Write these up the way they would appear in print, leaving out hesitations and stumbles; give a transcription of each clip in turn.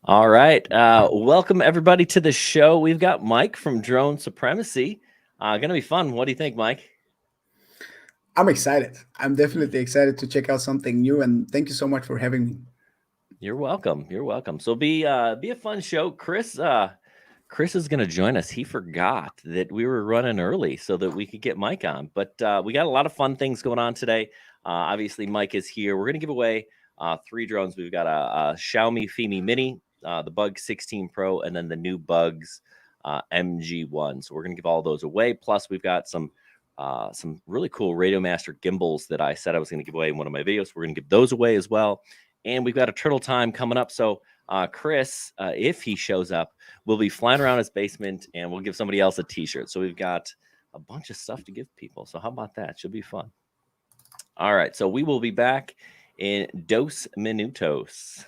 All right. Welcome everybody to the show. We've got Mike from Drone Supremacy. Gonna be fun. What do you think, Mike? I'm excited. I'm definitely excited to check out something new, and thank you so much for having me. You're welcome. You're welcome. So be a fun show. Chris is gonna join us. He forgot that we were running early so that we could get Mike on. But we got a lot of fun things going on today. Obviously, Mike is here. We're gonna give away 3 drones. We've got a Xiaomi Fimi Mini, the Bugs 16 Pro, and then the new Bugs MG-1. So we're gonna give all those away. Plus, we've got some really cool RadioMaster gimbals that I said I was going to give away in one of my videos. We're going to give those away as well. And we've got a turtle time coming up. So Chris, if he shows up, we'll be flying around his basement and we'll give somebody else a t-shirt. So we've got a bunch of stuff to give people. So how about that? Should be fun. All right. So we will be back in dos minutos.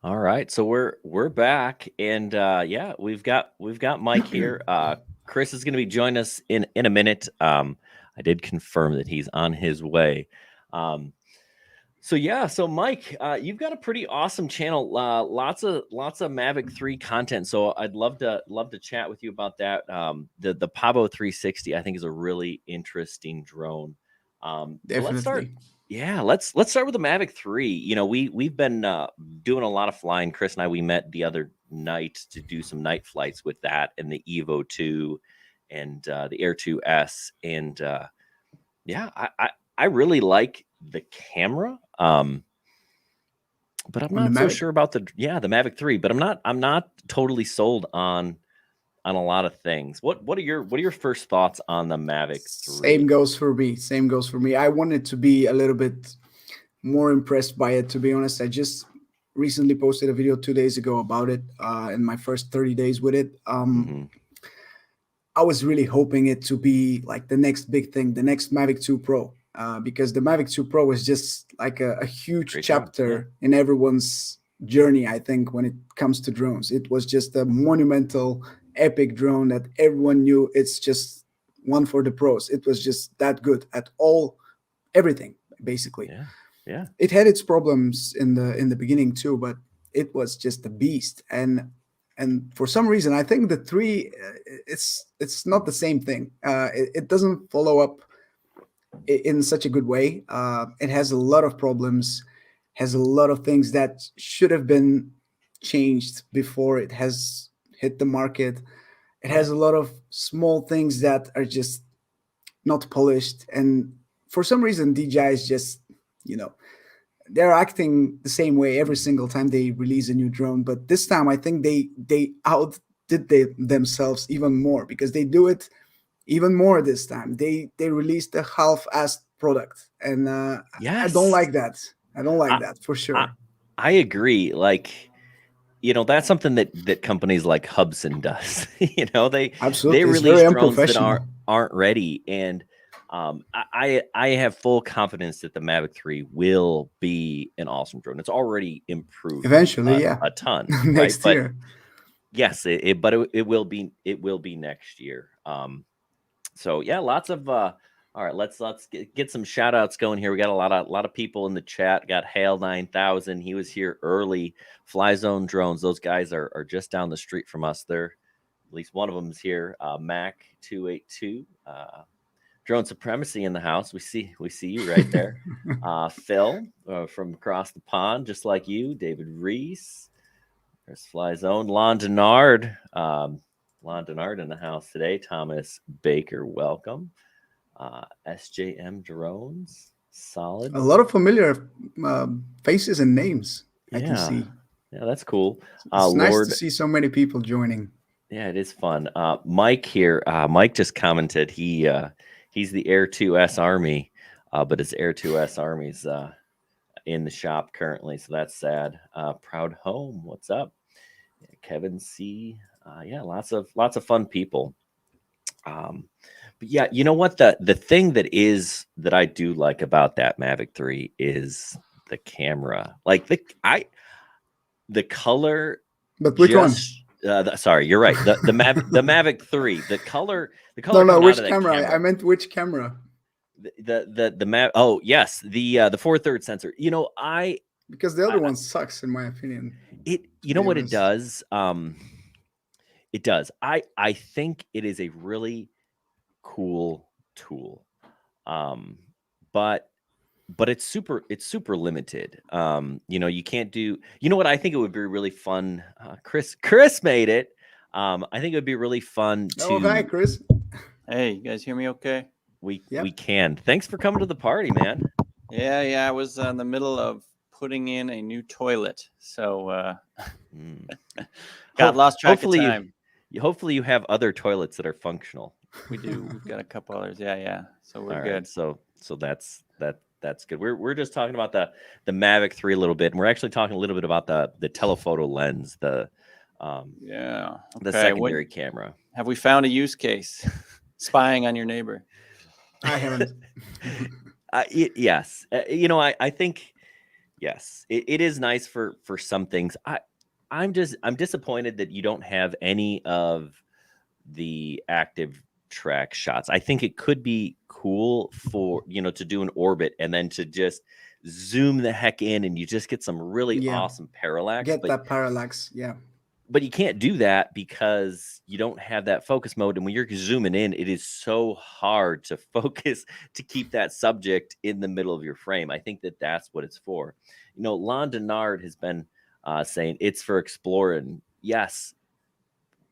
All right, so we're back, and yeah, we've got Mike here. Chris is going to be joining us in a minute. I did confirm that he's on his way. So yeah, so Mike, you've got a pretty awesome channel. Lots of Mavic 3 content. So I'd love to chat with you about that. The Pavo 360, I think, is a really interesting drone. But let's start. Definitely. Yeah, let's start with the Mavic 3. You know, we've been doing a lot of flying. Chris and I, we met the other night to do some night flights with that and the Evo 2 and the Air 2S. And yeah, I really like the camera. But I'm On the not so Mavic. sure about the Mavic 3, but I'm not totally sold on a lot of things. What are your first thoughts on the Mavic 3? Same goes for me. Same goes for me. I wanted to be a little bit more impressed by it, to be honest. I just recently posted a video 2 days ago about it in my first 30 days with it. Mm-hmm. I was really hoping it to be like the next big thing, the next Mavic 2 Pro, because the Mavic 2 Pro is just like a huge Great drone. chapter in everyone's journey, I think, when it comes to drones. It was just a monumental, epic drone that everyone knew it's just one for the pros. It was just that good at all, everything, basically. Yeah. Yeah. It had its problems in the beginning too, but it was just a beast. And for some reason, I think the three, it's not the same thing. It doesn't follow up in such a good way. It has a lot of problems, has a lot of things that should have been changed before it has hit the market. It has a lot of small things that are just not polished, and for some reason DJI is just, you know, they're acting the same way every single time they release a new drone. But this time, I think they outdid themselves even more, because they do it even more this time. They released a half-assed product, and I Yes. don't like that. I don't like that for sure. I agree. Like, that's something that companies like Hubsan does. They Absolutely, it's release very drones that unprofessional. aren't ready, and I have full confidence that the Mavic 3 will be an awesome drone. It's already improved Eventually, yeah, a ton, next right? year. But yes, it will be next year. So yeah, lots of all right, let's get some shout outs going here. We got a lot of people in the chat. Got Hale 9000. He was here early. Fly Zone Drones. Those guys are just down the street from us. They're, at least one of them is here. Mac 282. Drone Supremacy in the house. We see you right there. Phil from across the pond, just like you. David Reese. There's Fly Zone. Lon Denard. Lon Denard in the house today. Thomas Baker, welcome. SJM Drones, solid. A lot of familiar faces and names I can see. Yeah, that's cool. It's nice to see so many people joining. Yeah, it is fun. Mike here. Mike just commented he's the Air 2S Army, but his Air 2S Army's in the shop currently, so that's sad. Proud Home, what's up? Kevin C. Yeah, lots of fun people. But yeah, you know what, the thing that I do like about that Mavic 3 is the camera. Like the color. But which one? Sorry, you're right. The Mavic 3. The color. No, which camera? I meant which camera? The Mavic. Oh yes, the 4/3 sensor. Because the other one sucks in my opinion. You know what it does? It does. I think it is a really cool tool, but it's super limited. You can't do. You know what? I think it would be really fun. Chris made it. I think it would be really fun to. Oh, hi, Chris. Hey, you guys hear me okay? We can. Thanks for coming to the party, man. Yeah. I was in the middle of putting in a new toilet, so lost track of time. Hopefully you have other toilets that are functional. We do. We've got a couple others. Yeah. So we're all good. Right. So that's good. We're just talking about the Mavic 3 a little bit, and we're actually talking a little bit about the telephoto lens, the secondary camera. Have we found a use case? Spying on your neighbor. I haven't. Yes. I think yes, it is nice for some things. I'm disappointed that you don't have any of the active track shots. I think it could be cool for to do an orbit and then to just zoom the heck in and you just get some really awesome parallax. That parallax, yeah. But you can't do that because you don't have that focus mode, and when you're zooming in, it is so hard to focus to keep that subject in the middle of your frame. I think that's what it's for. Lon Denard has been saying it's for exploring. Yes.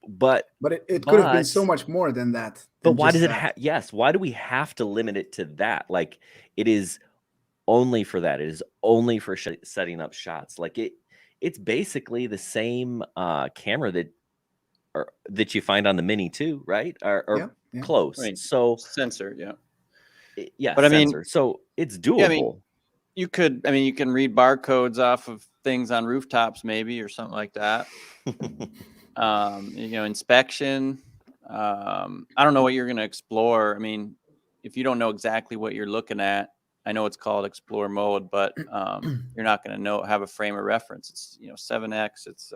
But it could have been so much more than that. But why does it yes, why do we have to limit it to that? Like, it is only for that. It is only for setting up shots. Like it's basically the same camera that you find on the Mini too, right? Or close. Right. So sensor, yeah. But sensor. So it's doable. You can read barcodes off of things on rooftops, maybe, or something like that. Inspection. I don't know what you're going to explore. I mean, if you don't know exactly what you're looking at, I know it's called explore mode, but you're not going to have a frame of reference. It's 7x. It's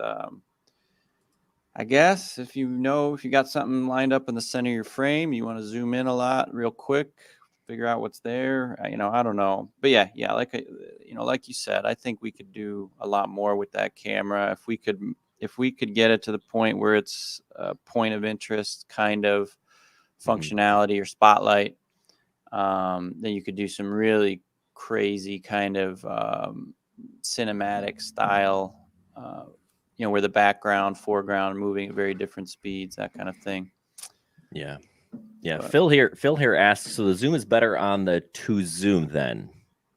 I guess if you got something lined up in the center of your frame, you want to zoom in a lot real quick, figure out what's there. I don't know, but yeah, like you said, I think we could do a lot more with that camera if we could get it to the point where it's a point of interest kind of functionality or spotlight. Then you could do some really crazy kind of cinematic style, where the background, foreground are moving at very different speeds, that kind of thing. Yeah. But Phil here asks, so the zoom is better on the 2 zoom then?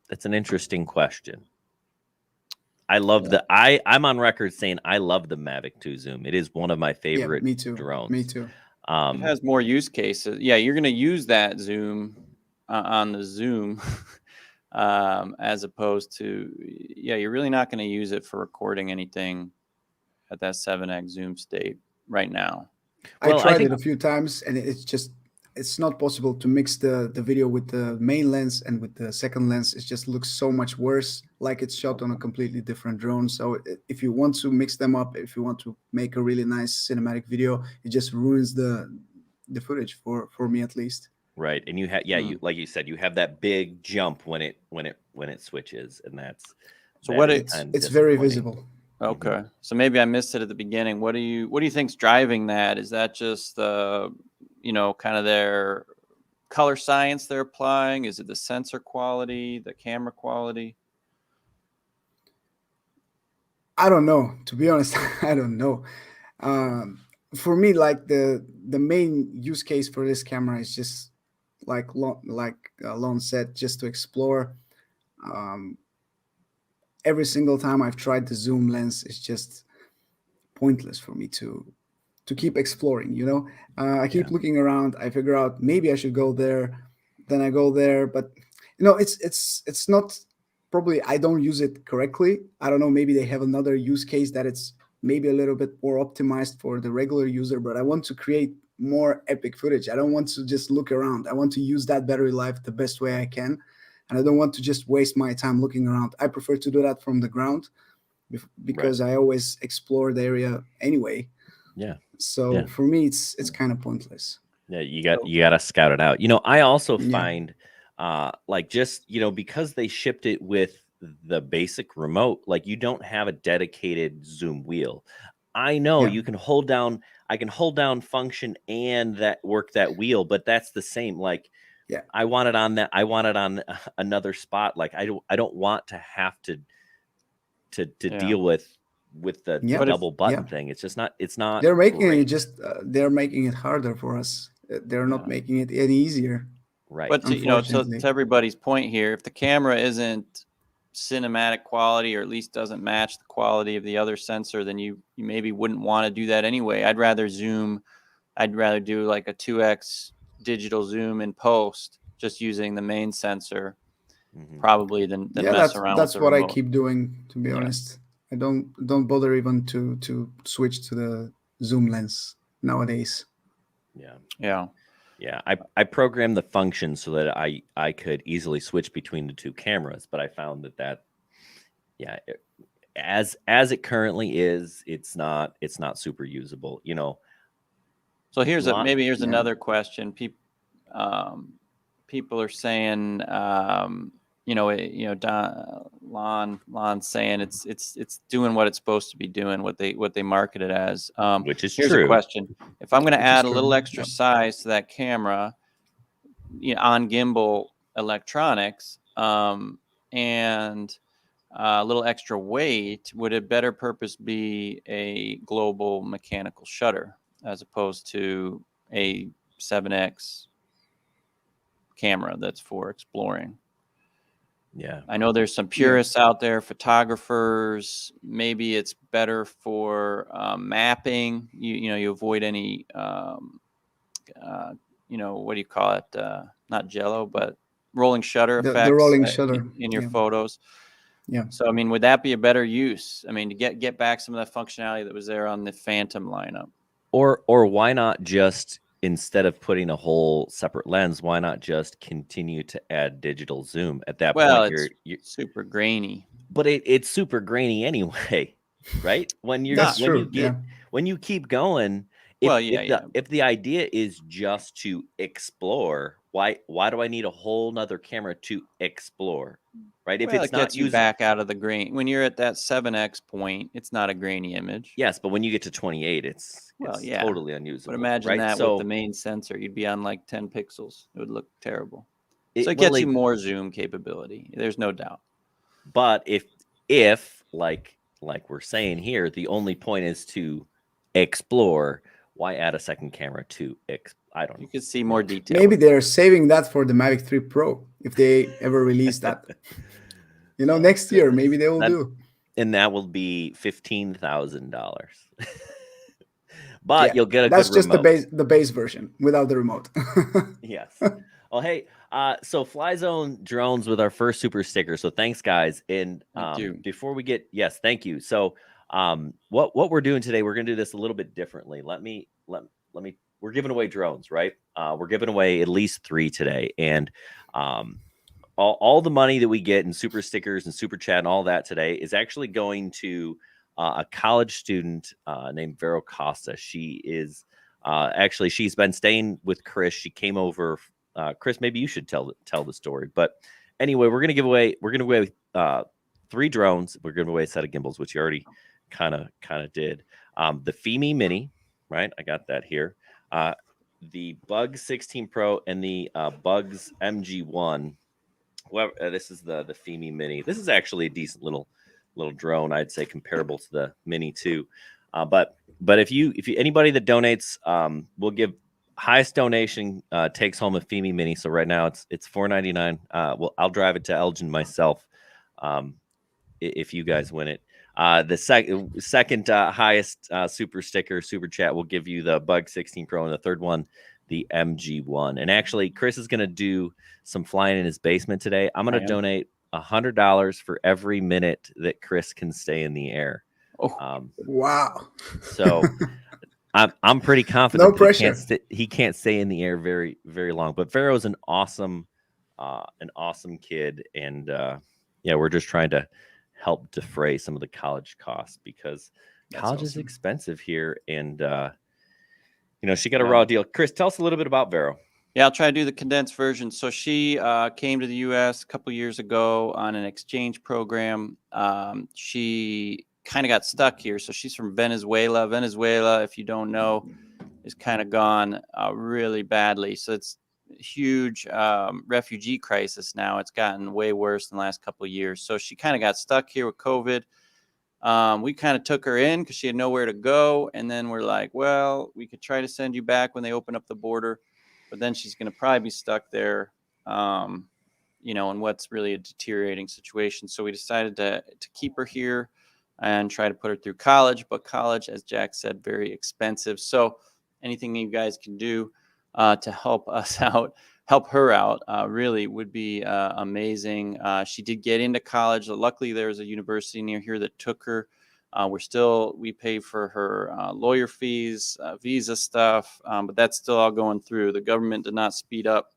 That's an interesting question. I love the I'm on record saying I love the Mavic 2 zoom. It is one of my favorite me too. drones. Me too. It has more use cases. Yeah, you're going to use that zoom on the zoom as opposed to, you're really not going to use it for recording anything at that 7x zoom state right now. Well, I tried it a few times, and it's not possible to mix the video with the main lens and with the second lens. It just looks so much worse, like it's shot on a completely different drone. So if you want to mix them up, if you want to make a really nice cinematic video, it just ruins the footage for me, at least. Right, and you have you like you said, you have that big jump when it switches, and that's so it's very visible. Okay, so maybe I missed it at the beginning. What do you think's driving that? Is that just kind of their color science they're applying? Is it the sensor quality, the camera quality? I don't know, to be honest. I don't know. For me, like the main use case for this camera is just like Lon said, just to explore. Every single time I've tried the zoom lens, it's just pointless for me to keep exploring. I keep looking around. I figure out maybe I should go there, then I go there, but it's not, probably I don't use it correctly. I don't know, maybe they have another use case that it's maybe a little bit more optimized for the regular user, but I want to create more epic footage. I don't want to just look around. I want to use that battery life the best way I can, and I don't want to just waste my time looking around. I prefer to do that from the ground because I always explore the area anyway. Yeah. So for me, it's kind of pointless. Yeah, you got to scout it out. I also find like just because they shipped it with the basic remote, like you don't have a dedicated zoom wheel. I know you can hold down. I can hold down function and work that wheel, but that's the same. Like, I want it on that. I want it on another spot. Like I don't want to have to deal with the double button thing. It's just not. It's not. They're making it they're making it harder for us. They're not making it any easier. Right. But to everybody's point here, if the camera isn't cinematic quality, or at least doesn't match the quality of the other sensor, then you maybe wouldn't want to do that anyway. I'd rather do like a 2x digital zoom in post, just using the main sensor, probably than mess around. That's what I keep doing, to be honest. I don't bother even to switch to the zoom lens nowadays. Yeah, I programmed the function so that I could easily switch between the two cameras, but I found that as it currently is, it's not super usable. So here's another question. People are saying, Lon saying it's doing what it's supposed to be doing, what they market it as. Which is here's true. A question: if I'm going to add a little extra size to that camera, on gimbal electronics, and a little extra weight, would a better purpose be a global mechanical shutter as opposed to a 7x camera that's for exploring? Yeah, I know there's some purists out there, photographers. Maybe it's better for mapping. You avoid any what do you call it? Not jello, but rolling shutter effects. The rolling shutter in your photos. Yeah. So would that be a better use? To get back some of that functionality that was there on the Phantom lineup. Or why not just, instead of putting a whole separate lens, why not just continue to add digital zoom at that point? You're super grainy. But it's super grainy anyway, right? When you keep going, if the idea is just to explore, why do I need a whole nother camera to explore? Right? If it's not gets you back out of the grain. When you're at that 7x point, it's not a grainy image. Yes, but when you get to 28, it's totally unusable. But imagine right? that with the main sensor, you'd be on like 10 pixels. It would look terrible. So it gets you more zoom capability. There's no doubt. But if like we're saying here, the only point is to explore, why add a second camera to I don't know. You could see more detail. Maybe they're saving that for the Mavic 3 Pro if they ever release that. Next year maybe they will do. and that will be $15,000. But Yeah, you'll get a that's good just remote. the base version without the remote. Yes. Oh, hey, so Fly Zone drones with our first super sticker. So thanks, guys. And Thank you. before we get, yes, thank you. So what we're doing today, we're gonna do this a little bit differently. Let me we're giving away drones, right? We're giving away at least 3 today, and all the money that we get in super stickers and super chat and all that today is actually going to a college student named Vero Costa. She is actually, she's been staying with Chris. She came over. Chris, maybe you should tell the story. But anyway, we're gonna give away 3 drones. We're giving away a set of gimbals, which you already kind of did. The Fimi Mini, right? I got that here. The Bugs 16 Pro and the Bugs MG-1. Well, this is the Fimi Mini. This is actually a decent little drone, I'd say, comparable to the Mini 2. But if you anybody that donates, we'll give highest donation takes home a Fimi Mini. So right now it's $4.99. Well, I'll drive it to Elgin myself. If you guys win it, the second highest super sticker super chat will give you the Bug 16 Pro, and the third one the MG-1. And actually, Chris is going to do some flying in his basement today. I'm going to donate $100 for every minute that Chris can stay in the air. Wow. So I'm pretty confident No pressure. he can't stay in the air very, very long. But Vero's an awesome kid, and yeah, we're just trying to help defray some of the college costs, because college is expensive here, and she got a raw deal. Chris, tell us a little bit about Vero. Yeah, I'll try to do the condensed version. So she came to the U.S. a couple years ago on an exchange program. She kind of got stuck here. So she's from Venezuela. Venezuela, if you don't know, is kind of gone really badly. So it's a huge refugee crisis now. It's gotten way worse in the last couple of years. So she kind of got stuck here with COVID. We kind of took her in because she had nowhere to go. And then we're like, well, we could try to send you back when they open up the border. But then she's going to probably be stuck there, in what's really a deteriorating situation. So we decided to keep her here and try to put her through college. But college, as Jack said, very expensive. So anything you guys can do to help us out, help her out, really would be amazing. She did get into college. Luckily, there's a university near here that took her. We pay for her lawyer fees, visa stuff, but that's still all going through. The government did not speed up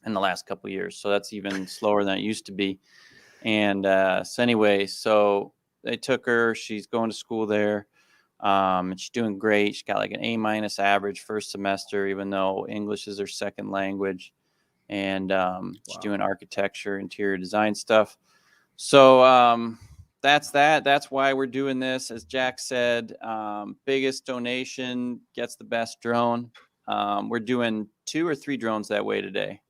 in the last couple of years, so that's even slower than it used to be. And so they took her. She's going to school there, and she's doing great. She got like an A- average first semester, even though English is her second language. And she's doing architecture, interior design stuff. So that's that. That's why we're doing this. As Jack said, biggest donation gets the best drone. We're doing 2 or 3 drones that way today.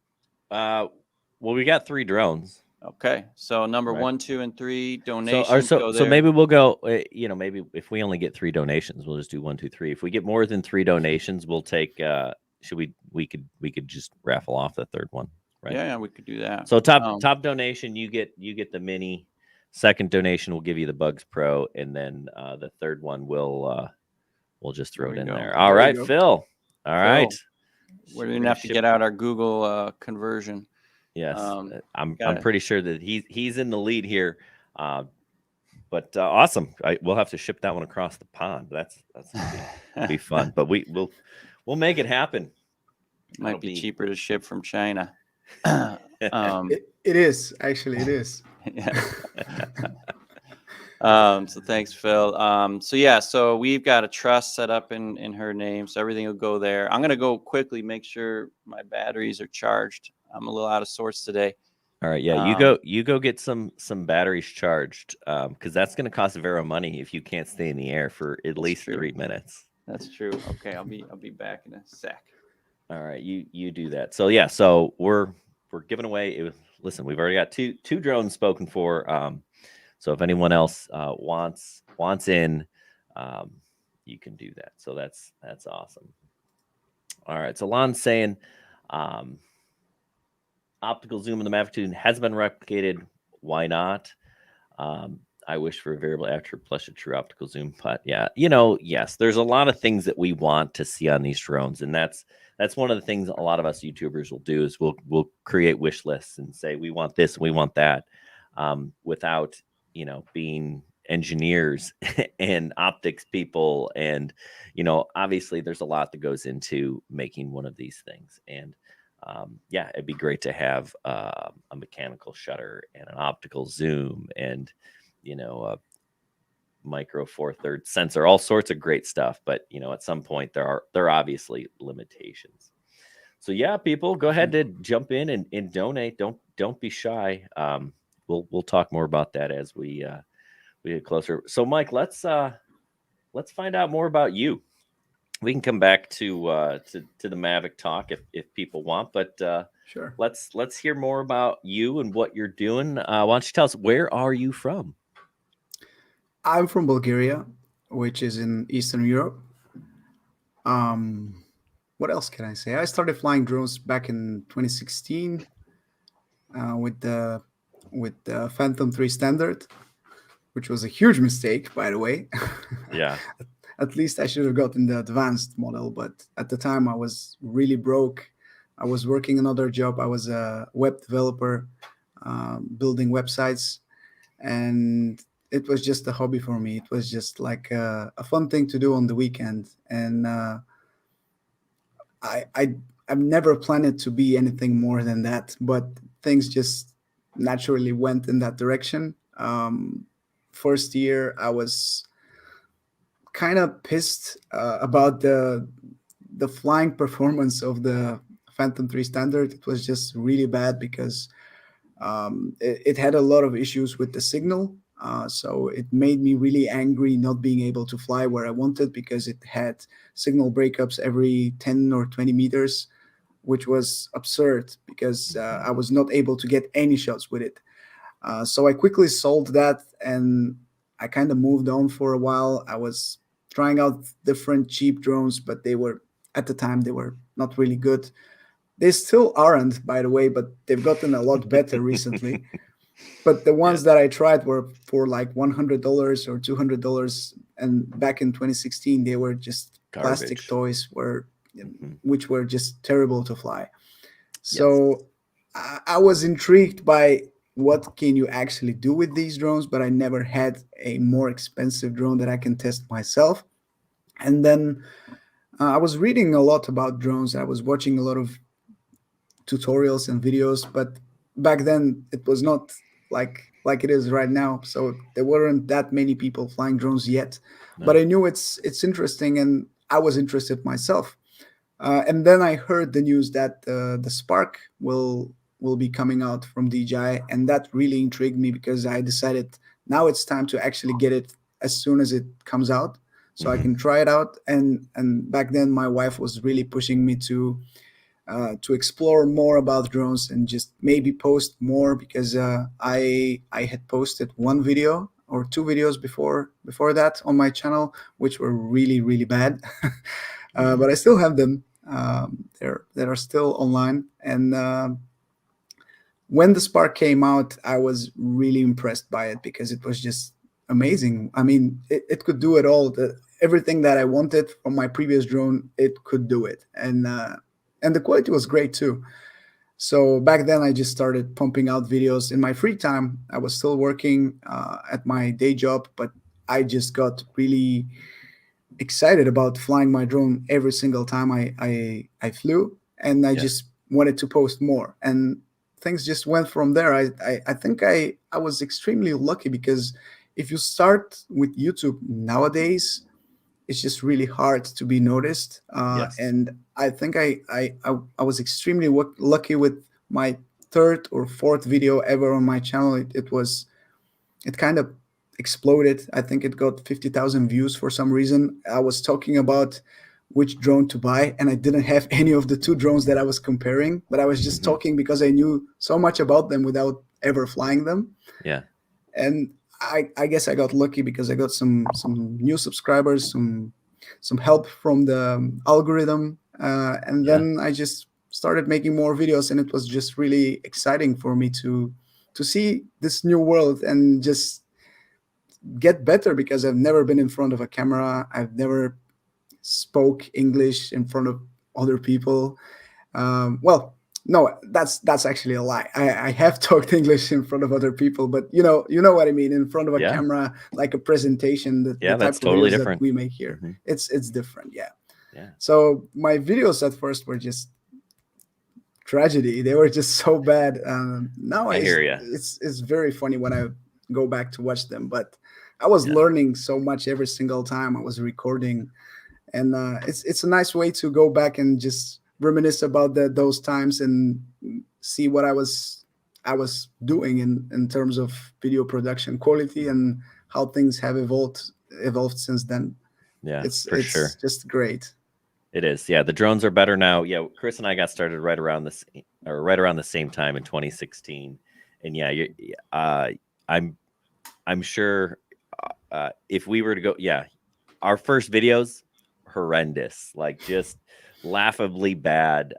Well, we got 3 drones. Okay, so number 1, 2, and 3 donations. So maybe we'll go. Maybe if we only get 3 donations, we'll just do 1, 2, 3. If we get more than 3 donations, we'll take. We could just raffle off the third one, right? Yeah, we could do that. So top donation, you get the Mini. Second donation will give you the Bugs Pro, and then the third one we'll just throw it in there. All right, Phil. All right. We're gonna have to get out our Google conversion. Yes, I'm pretty sure that he's in the lead here. But awesome. We'll have to ship that one across the pond. That's gonna be fun. But we'll make it happen. Might be cheaper to ship from China. It is actually. It is. Yeah. So thanks, Phil. So we've got a trust set up in her name, so everything will go there. I'm gonna go quickly make sure my batteries are charged. I'm a little out of sorts today. All right, yeah, you go get some batteries charged, because that's gonna cost Vero money if you can't stay in the air for at least 3 minutes. That's true. Okay, I'll be back in a sec. All right, you do that. So yeah, so we're giving away. Listen, we've already got two drones spoken for. So if anyone else wants in, you can do that. So that's awesome. All right. So Lon's saying optical zoom in the Mavic 2 has been replicated. Why not? I wish for a variable aperture plus a true optical zoom. But yeah, you know, yes, there's a lot of things that we want to see on these drones, and that's one of the things a lot of us YouTubers will do is we'll create wish lists and say we want this, we want that, without, you know, being engineers and optics people, and you know, obviously there's a lot that goes into making one of these things, and yeah, it'd be great to have a mechanical shutter and an optical zoom and, you know, a micro four thirds sensor, all sorts of great stuff. But, you know, at some point there are obviously limitations. So yeah, people, go ahead to jump in and donate. Don't be shy. We'll talk more about that as we get closer. So Mike, let's find out more about you. We can come back to the Mavic talk if people want, but Sure. let's hear more about you and what you're doing. Why don't you tell us, where are you from? I'm from Bulgaria, which is in Eastern Europe. What else can I say? I started flying drones back in 2016 with the Phantom 3 Standard, which was a huge mistake, by the way. Yeah. At least I should have gotten the advanced model, but at the time I was really broke. I was working another job. I was a web developer, building websites, and it was just a hobby for me. It was just like a fun thing to do on the weekend, and I've never planned it to be anything more than that. But things just naturally went in that direction. First year, I was kind of pissed about the flying performance of the Phantom 3 Standard. It was just really bad because it had a lot of issues with the signal. So it made me really angry not being able to fly where I wanted because it had signal breakups every 10 or 20 meters, which was absurd because I was not able to get any shots with it. So I quickly solved that, and I kind of moved on for a while. I was trying out different cheap drones, but at the time they were not really good. They still aren't, by the way, but they've gotten a lot better recently. But the ones that I tried were for like $100 or $200, and back in 2016 they were just plastic toys, which were just terrible to fly. So I was intrigued by what can you actually do with these drones, but I never had a more expensive drone that I can test myself. And then I was reading a lot about drones. I was watching a lot of tutorials and videos, but back then it was not like it is right now. So there weren't that many people flying drones yet. No. But I knew it's interesting, and I was interested myself. And then I heard the news that the Spark will be coming out from DJI, and that really intrigued me because I decided now it's time to actually get it as soon as it comes out, so I can try it out. And back then my wife was really pushing me to explore more about drones and just maybe post more, because I had posted one video or two videos before that on my channel, which were really, really bad. But I still have them. They're still online. And when the Spark came out, I was really impressed by it because it was just amazing. I mean, it could do it all. Everything that I wanted from my previous drone, it could do it. And the quality was great too. So back then I just started pumping out videos in my free time. I was still working at my day job, but I just got really excited about flying my drone every single time I flew, and I just wanted to post more, and things just went from there. I think I was extremely lucky, because if you start with YouTube nowadays, it's just really hard to be noticed. And I think I was extremely lucky with my third or fourth video ever on my channel. It kind of exploded. I think it got 50,000 views for some reason. I was talking about which drone to buy, and I didn't have any of the two drones that I was comparing, but I was just talking because I knew so much about them without ever flying them. Yeah. And I guess I got lucky because I got some new subscribers, some help from the algorithm, and then I just started making more videos, and it was just really exciting for me to see this new world and just get better because I've never been in front of a camera. I've never spoke English in front of other people. Well, no, that's actually a lie. I have talked English in front of other people, but you know what I mean. In front of a Yeah. camera, like a presentation, the type that's of totally videos different. that we make here, Mhm. it's different. Yeah. Yeah. So my videos at first were just tragedy. They were just so bad. Now I hear ya. it's very funny when I go back to watch them. But I was Yeah. learning so much every single time I was recording, and it's a nice way to go back and just reminisce about those times and see what I was doing in terms of video production quality and how things have evolved since then. Yeah, It's for sure. just great. It is. Yeah, the drones are better now. Yeah, Chris and I got started right around the same time in 2016. And yeah, I'm sure if we were to go, yeah, our first videos horrendous, like just laughably bad.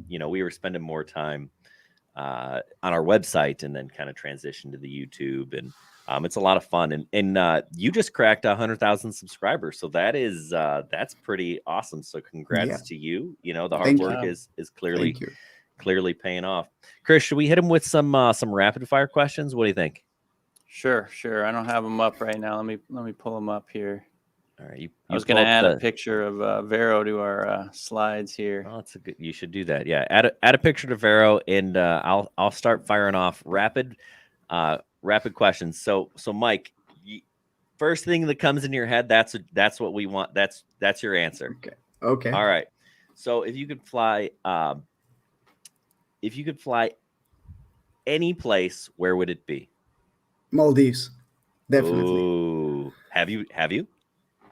We were spending more time on our website and then kind of transitioned to the YouTube, and it's a lot of fun. And you just cracked 100,000 subscribers, so that's pretty awesome. So congrats to you. The hard Thank work you. is Thank you. clearly paying off. Chris, should we hit him with some rapid fire questions? What do you think? Sure. I don't have them up right now. Let me pull them up here. All right, I was going to add a picture of Vero to our slides here. Oh, that's you should do that. Yeah, add a picture to Vero, and I'll start firing off rapid questions. So Mike, first thing that comes in your head, that's what we want. That's your answer. Okay. All right. So if you could fly any place, where would it be? Maldives, definitely. Ooh, have you?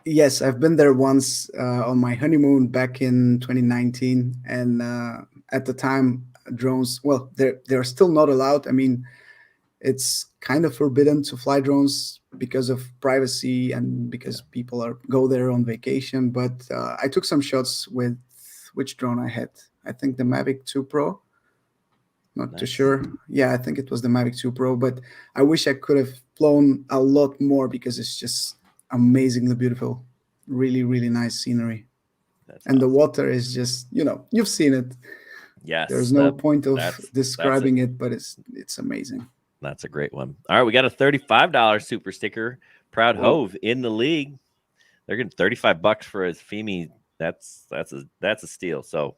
Yes, I've been there once on my honeymoon back in 2019, and at the time, drones. Well, they're still not allowed. I mean, it's kind of forbidden to fly drones because of privacy and because people go there on vacation. But I took some shots with which drone I had. I think the Mavic 2 Pro. Not too sure. Yeah, I think it was the Mavic 2 Pro. But I wish I could have flown a lot more because it's just amazingly beautiful. Really, really nice scenery. And the water is just, you've seen it. Yes. There's no point of describing it, but it's amazing. That's a great one. All right, we got a $35 super sticker. Proud Hove in the league. They're getting $35 for his Fimi. That's a steal. So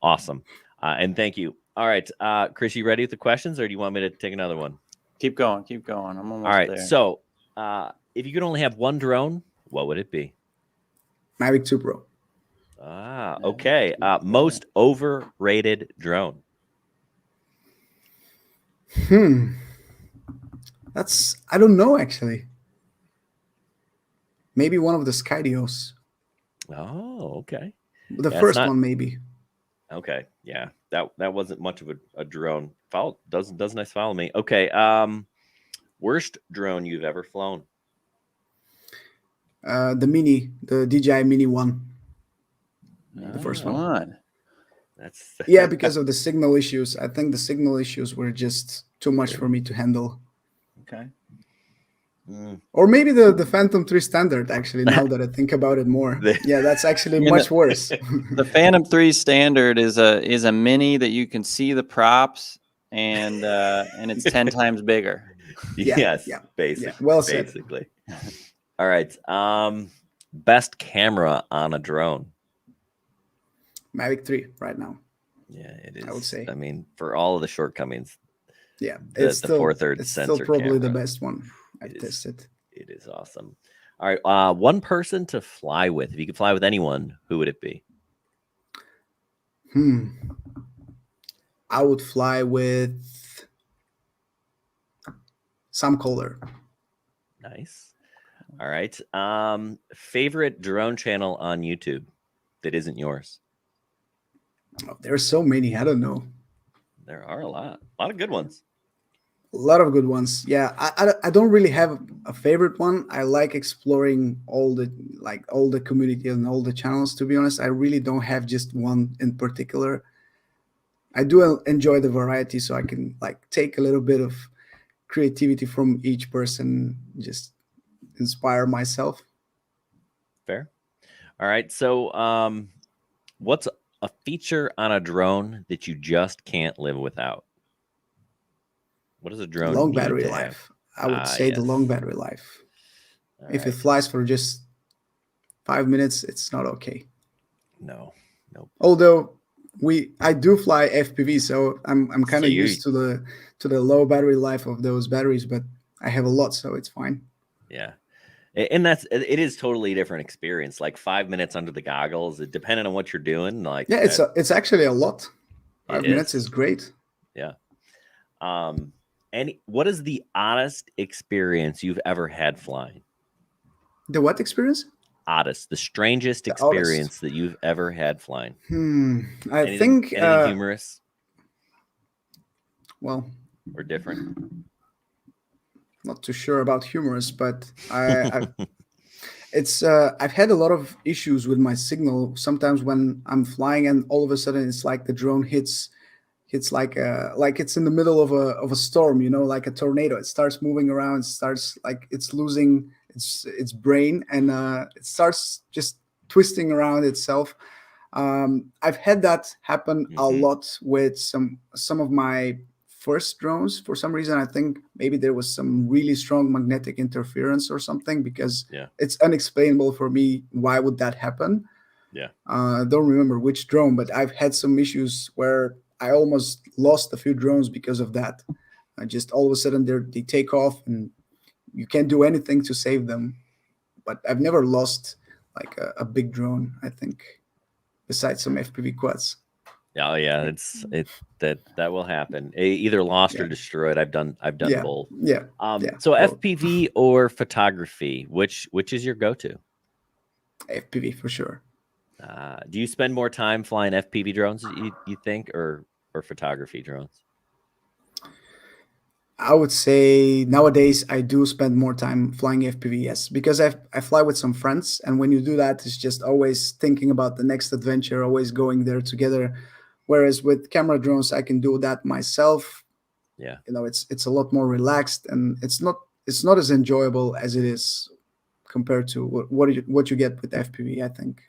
awesome. And thank you. All right, Chris, you ready with the questions, or do you want me to take another one? Keep going. I'm almost there. All right. So if you could only have one drone, what would it be? Mavic 2 Pro. Okay. Most overrated drone. I don't know, actually. Maybe one of the Skydios. Oh, okay. The first one, maybe. Okay. Yeah. That wasn't much of a drone. Doesn't nice follow me. Okay. Worst drone you've ever flown? The Mini, the DJI Mini 1. The first one. That's because of the signal issues. I think the signal issues were just too much for me to handle. Okay. Or maybe the Phantom 3 Standard, actually, now that I think about it more. Yeah, that's actually much worse. The Phantom 3 Standard is a mini that you can see the props, and it's 10 times bigger. Yes, basically. Yeah, well said. Basically. All right. Best camera on a drone? Mavic 3 right now. Yeah, it is. I would say. I mean, for all of the shortcomings. Yeah, it's the 4/3 it's sensor still probably camera. the best one I've tested. It is awesome. All right, one person to fly with. If you could fly with anyone, who would it be? I would fly with Sam Kohler. Nice. All right. Favorite drone channel on YouTube that isn't yours? Oh, there are so many. I don't know. There are a lot of good ones. A lot of good ones. Yeah, I don't really have a favorite one. I like exploring all the community and all the channels. To be honest, I really don't have just one in particular. I do enjoy the variety, so I can take a little bit of creativity from each person, just inspire myself. Fair. All right. So, what's a feature on a drone that you just can't live without? What does a drone Long need battery to have? life. I would say the Yes. long battery life. All If it right. flies for just 5 minutes, it's not okay. No. Nope. Although I do fly FPV, so I'm kind So of you- used to the low battery life of those batteries, but I have a lot, so it's fine. Yeah. And it is totally different experience. Like 5 minutes under the goggles, depending on what you're doing. Like Yeah, it's actually a lot. 5 It minutes is. is great. Yeah. What is the honest experience you've ever had flying? The what experience? Oddest, the strangest The experience oddest. that you've ever had flying. I think anything humorous well, or different? not too sure about humorous, but I've had a lot of issues with my signal sometimes when I'm flying, and all of a sudden it's like the drone hits like it's in the middle of a storm, like a tornado. It starts moving around, starts like it's losing its brain, and it starts just twisting around itself. I've had that happen a lot with some of my first drones. For some reason, I think maybe there was some really strong magnetic interference or something, because it's unexplainable for me. Why would that happen? I don't remember which drone, but I've had some issues where I almost lost a few drones because of that. I just all of a sudden they take off and you can't do anything to save them. But I've never lost like a big drone, I think, besides some FPV quads. Oh yeah, that will happen. Either lost or destroyed. I've done both. Yeah. So both. FPV or photography, which is your go-to? FPV for sure. Do you spend more time flying FPV drones, you think, or photography drones? I would say nowadays I do spend more time flying FPV, yes, because I fly with some friends, and when you do that, it's just always thinking about the next adventure, always going there together. Whereas with camera drones, I can do that myself. Yeah, it's a lot more relaxed, and it's not as enjoyable as it is compared to what you get with FPV, I think.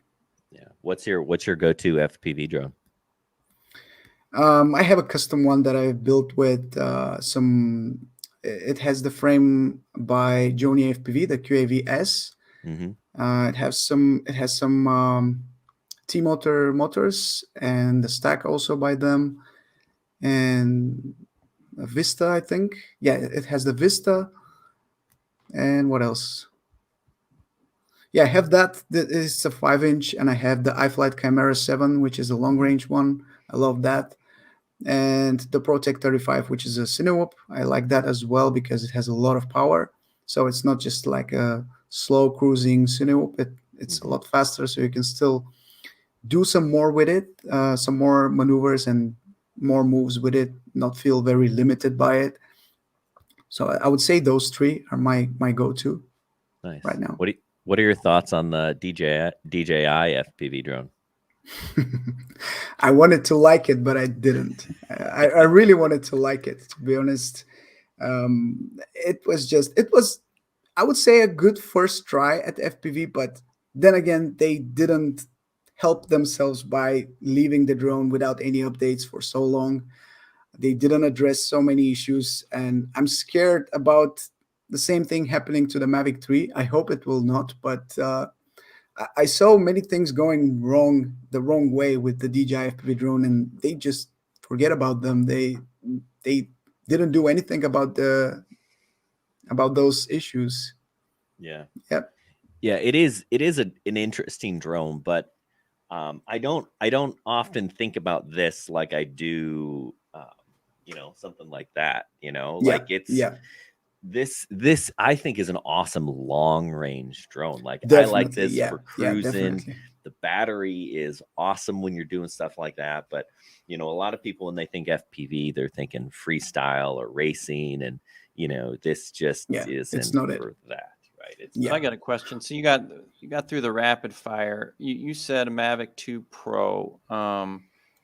Yeah. What's your go-to FPV drone? I have a custom one that I built with some. It has the frame by Joni FPV, the QAV-S. It has some T-motor motors and the stack also by them, and a Vista, I think. Yeah, it has the Vista. And what else? Yeah, I have that. That is a 5-inch, and I have the iFlight Chimera 7, which is a long-range one. I love that. And the ProTech 35, which is a Cinewhoop. I like that as well because it has a lot of power. So it's not just like a slow cruising Cinewhoop. It's a lot faster, so you can still do some more with it, some more maneuvers and more moves with it, not feel very limited by it. So I would say those three are my go-to right now. What are your thoughts on the DJI FPV drone? I wanted to like it, but I didn't. I really wanted to like it, to be honest. It was, I would say, a good first try at FPV, but then again, they didn't help themselves by leaving the drone without any updates for so long. They didn't address so many issues, and I'm scared about the same thing happening to the Mavic 3. I hope it will not, but I saw many things going wrong, the wrong way with the DJI FPV drone, and they just forget about them. They didn't do anything about those issues. Yeah. Yep. Yeah, it is an interesting drone, but I don't often think about this like I do, something like that. Like it's this I think is an awesome long range drone. Like Definitely, I like this for cruising. definitely. The battery is awesome when you're doing stuff like that. But a lot of people, when they think FPV, they're thinking freestyle or racing, and this just isn't it's not for that. Right. So I got a question. So you got through the rapid fire. You said a Mavic 2 Pro.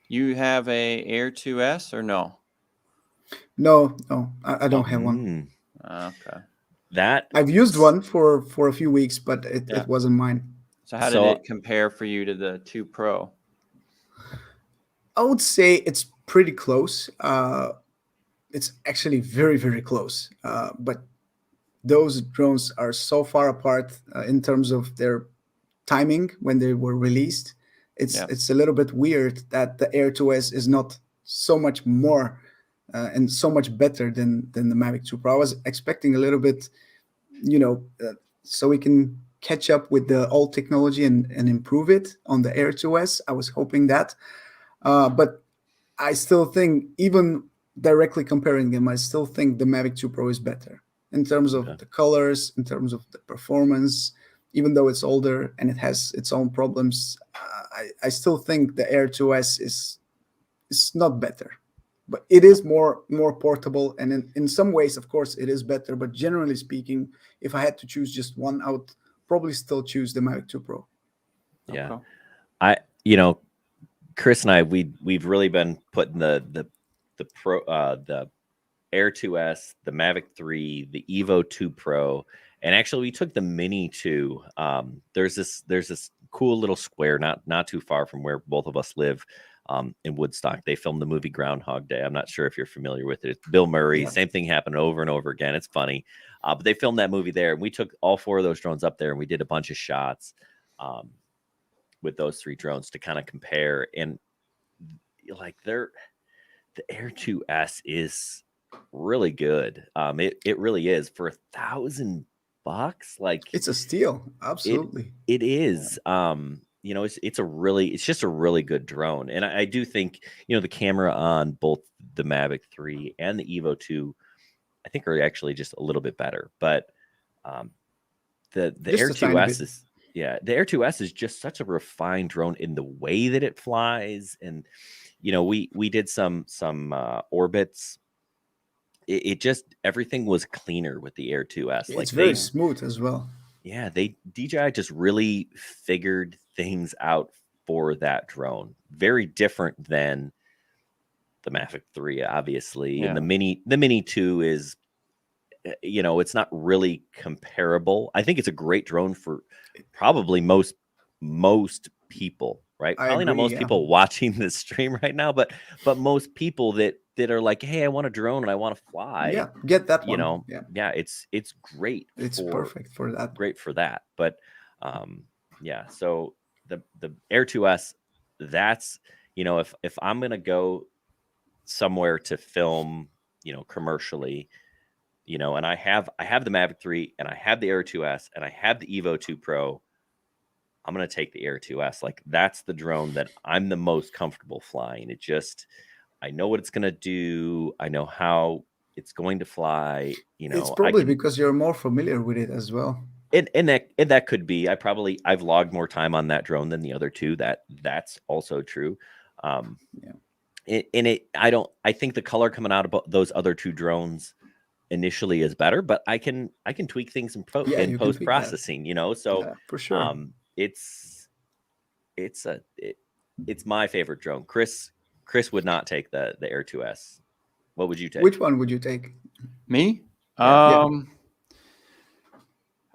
You have a Air 2S or no? No, I don't have one. Okay. that I've used one for a few weeks, but Yeah. it wasn't mine. So how did So- it compare for you to the 2 Pro? I would say it's pretty close. It's actually very, very close. But those drones are so far apart in terms of their timing when they were released. It's a little bit weird that the Air 2S is not so much more and so much better than the Mavic 2 Pro. I was expecting a little bit, so we can catch up with the old technology and improve it on the Air 2S. I was hoping that. But I still think, even directly comparing them, I still think the Mavic 2 Pro is better in terms of the colors, in terms of the performance. Even though it's older and it has its own problems, I still think the Air 2S is not better. But it is more portable, and in some ways, of course, it is better. But generally speaking, if I had to choose just one, I would probably still choose the Mavic 2 Pro. Yeah. Okay. Chris and I, we've really been putting the Air 2S, the Mavic 3, the Evo 2 Pro, and actually we took the Mini 2. There's this cool little square not too far from where both of us live, in Woodstock. They filmed the movie Groundhog Day. I'm not sure if you're familiar with it. It's Bill Murray. Yeah. Same thing happened over and over again. It's funny. But they filmed that movie there, and we took all 4 of those drones up there, and we did a bunch of shots with those 3 drones to kind of compare. And like the Air 2S is really good. It really is for $1,000. Like, It's a steal. Absolutely. it is. It's just a really good drone. And I do think, the camera on both the Mavic 3 and the Evo 2, I think are actually just a little bit better. But the Just Air a tiny 2S bit. is, the Air 2S is just such a refined drone in the way that it flies. And, we did some orbits. It just, everything was cleaner with the Air 2S. It's very smooth as well. Yeah, DJI just really figured things out for that drone. Very different than the Mavic 3, obviously. Yeah. And the Mini 2 is, it's not really comparable. I think it's a great drone for probably most people, right? I Probably not agree, most yeah. people watching this stream right now, but most people that are like, hey, I want a drone and I want to fly. Yeah, get that one. Yeah, It's great. it's perfect for that. Great for that. But so the Air 2S, that's, if I'm gonna go somewhere to film, commercially, and I have the Mavic 3 and I have the Air 2S and I have the Evo 2 Pro, I'm gonna take the Air 2S. Like, that's the drone that I'm the most comfortable flying. It just, I know what it's gonna do. I know how it's going to fly. It's probably because you're more familiar with it as well. And that could be. I've logged more time on that drone than the other 2. That's also true. I think the color coming out of those other 2 drones initially is better, but I can tweak things in post processing, so yeah, for sure. It's my favorite drone. Chris would not take the Air 2S. What would you take? Which one would you take? Me? Yeah.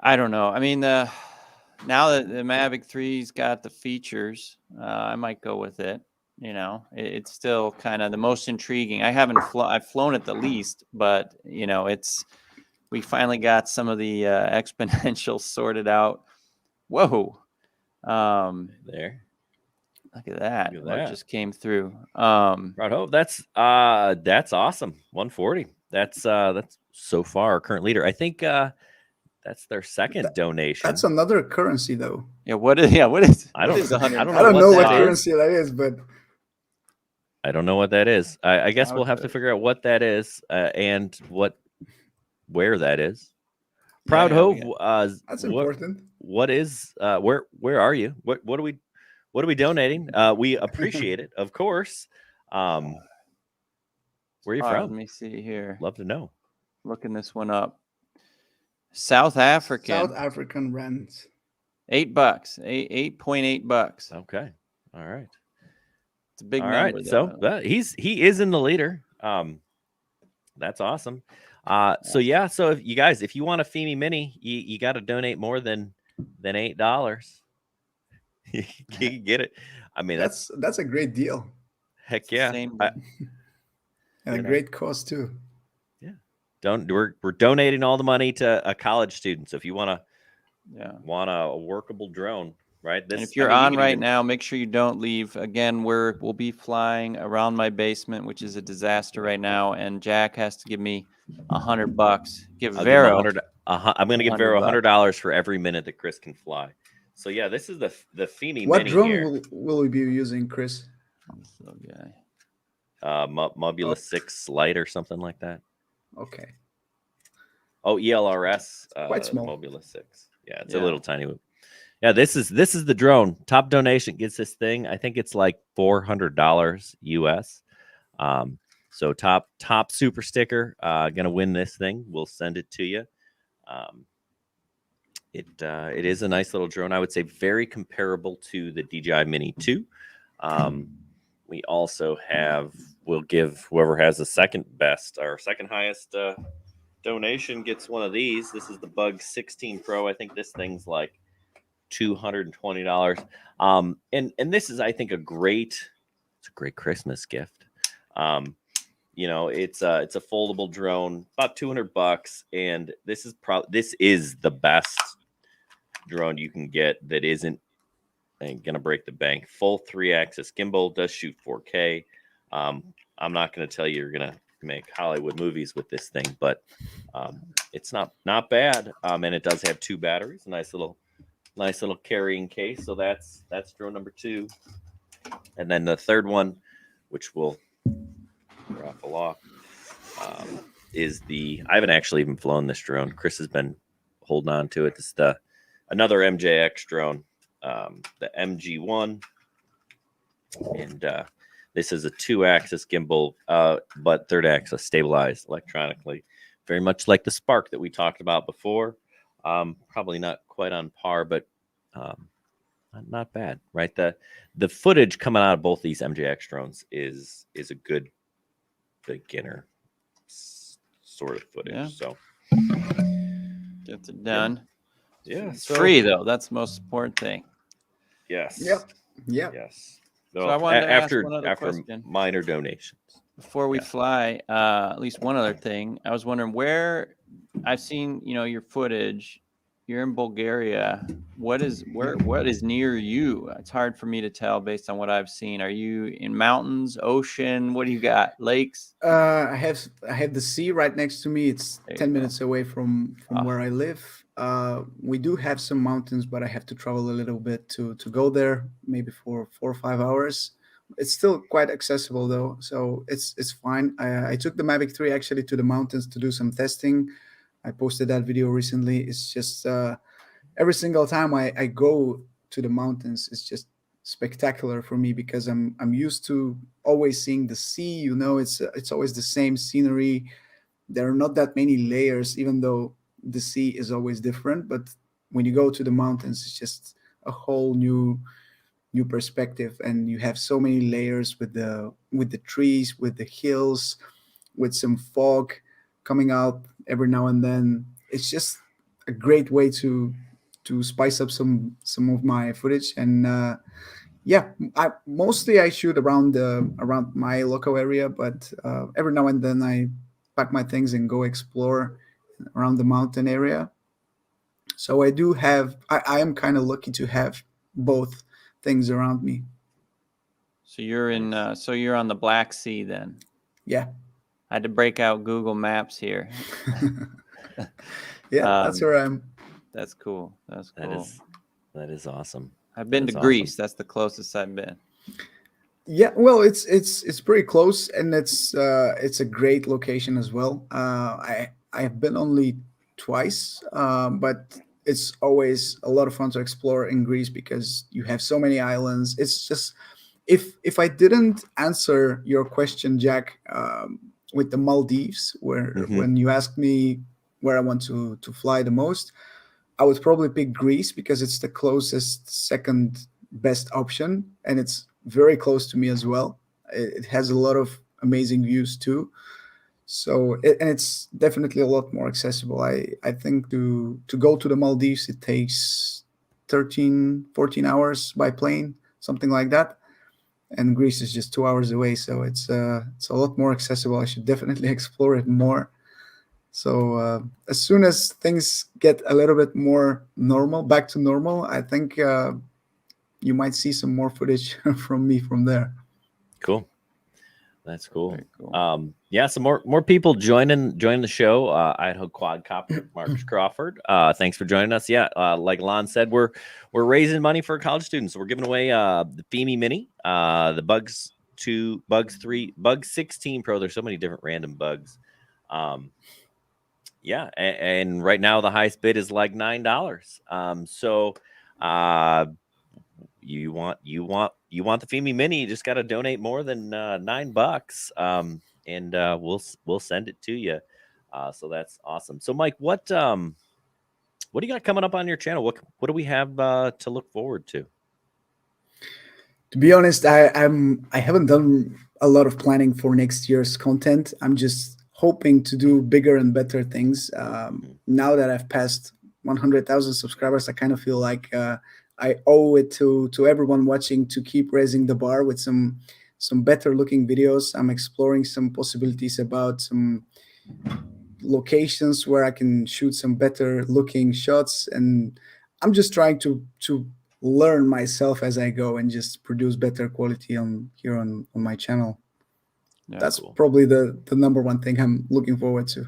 I don't know. I mean, now that the Mavic 3's got the features, I might go with it. It's still kind of the most intriguing. I've flown it the least, but we finally got some of the exponentials sorted out. Whoa. There. Look at that. Look at What that. just came through. Bravo. That's awesome. 140. That's so far our current leader. I think that's their second donation. That's another currency, though. Yeah. What is? I don't know what what that currency that is, but I don't know what that is. I guess we'll have to Okay. figure out what that is and where that is. Proud Yeah, Hove. that's important. What is where are you? What are we donating? We appreciate it, of course. Where are you All right, from? let me see here. Love to know. Looking this one up. South African. South African rands. $8. $8.8. Okay. All right. It's a big All number. right. Though. So he is in the leader. That's awesome. So yeah, so if you guys, if you want a Fimi Mini, you got to donate more than $8. You can get it. I mean, That's a great deal heck It's the yeah. same and a great cost too. Yeah. We're donating all the money to a college student. So if you want a workable drone, right? And if you're on right now, make sure you don't leave. Again, we'll be flying around my basement, which is a disaster right now. And Jack has to give me $100. I'm going to give Vero $100 for every minute that Chris can fly. So yeah, this is the Fimi What Mini drone here. will we be using, Chris? Mobula 6 Lite or something like that. Okay. Oh, ELRS. Quite small. Mobula 6. Yeah, it's a little tiny one. Yeah, this is the drone. Top donation gets this thing. I think it's like $400 US. So top super sticker gonna win this thing. We'll send it to you. It is a nice little drone. I would say very comparable to the DJI Mini 2. We also we'll give whoever has the second best or second highest donation gets one of these. This is the Bug 16 Pro. I think this thing's like $220. And this is, I think, it's a great Christmas gift. It's a foldable drone, about $200, and this is the best drone you can get that isn't gonna break the bank. Full 3-axis gimbal, does shoot 4K. I'm not gonna tell you you're gonna make Hollywood movies with this thing, but it's not bad. And it does have 2 batteries, a nice little carrying case. So that's drone number 2. And then the third one, which we'll raffle off, is I haven't actually even flown this drone. Chris has been holding on to it. It's another MJX drone, the MG-1. And this is a 2-axis gimbal, but 3rd-axis stabilized electronically. Very much like the Spark that we talked about before. Probably not quite on par, but not bad, right? The footage coming out of both these MJX drones is a good beginner sort of footage. Yeah. So gets it done. Yeah, it's free though. That's the most important thing. Yes. Yep. Yes. So I wanted to ask one other after question. Minor donations. Before we fly, at least one other thing. I was wondering where I've seen, your footage. You're in Bulgaria. What is near you? It's hard for me to tell based on what I've seen. Are you in mountains, ocean? What do you got? Lakes? I have the sea right next to me. It's 10 minutes away from where I live. We do have some mountains, but I have to travel a little bit to go there, maybe for 4 or 5 hours. It's still quite accessible though, so it's fine. I took the Mavic 3 actually to the mountains to do some testing. I posted that video recently. It's just every single time I go to the mountains, it's just spectacular for me because I'm used to always seeing the sea. It's always the same scenery. There are not that many layers, even though the sea is always different. But when you go to the mountains, it's just a whole new perspective, and you have so many layers with the trees, with the hills, with some fog coming out every now and then. It's just a great way to spice up some of my footage. And I mostly shoot around my local area, but every now and then I pack my things and go explore around the mountain area. So I am kind of lucky to have both things around me. So you're you're on the Black Sea then? Yeah. I had to break out Google Maps here. Yeah, that's where I'm. That's cool. That's cool. That is awesome. I've been to Greece. That's the closest I've been. Yeah, well, it's pretty close, and it's a great location as well. I have been only twice, but it's always a lot of fun to explore in Greece because you have so many islands. It's just if I didn't answer your question, Jack, with the Maldives, when you asked me where I want to fly the most, I would probably pick Greece because it's the closest second best option, and it's very close to me as well. It has a lot of amazing views too. So and it's definitely a lot more accessible. I think to go to the Maldives, it takes 13, 14 hours by plane, something like that. And Greece is just 2 hours away, so it's a lot more accessible. I should definitely explore it more. So as soon as things get a little bit more normal, back to normal, I think you might see some more footage from me from there. Cool. That's cool. Very cool. Yeah, some more people joining the show. Idaho Quadcopter, Marcus Crawford. Thanks for joining us. Yeah, like Lon said, we're raising money for college students. We're giving away the Fimi Mini, the Bugs 2, Bugs 3, Bugs 16 Pro. There's so many different random bugs. Yeah, and right now the highest bid is like $9. So you want the Fimi Mini, you just got to donate more than $9, and we'll send it to you. So that's awesome. So Mike, what do you got coming up on your channel? What do we have to look forward to? To be honest, I haven't done a lot of planning for next year's content. I'm just hoping to do bigger and better things. Now that I've passed 100,000 subscribers, I kind of feel like I owe it to everyone watching to keep raising the bar with some better looking videos. I'm exploring some possibilities about some locations where I can shoot some better looking shots, and I'm just trying to learn myself as I go and just produce better quality on my channel. Yeah, That's cool. probably the number one thing I'm looking forward to.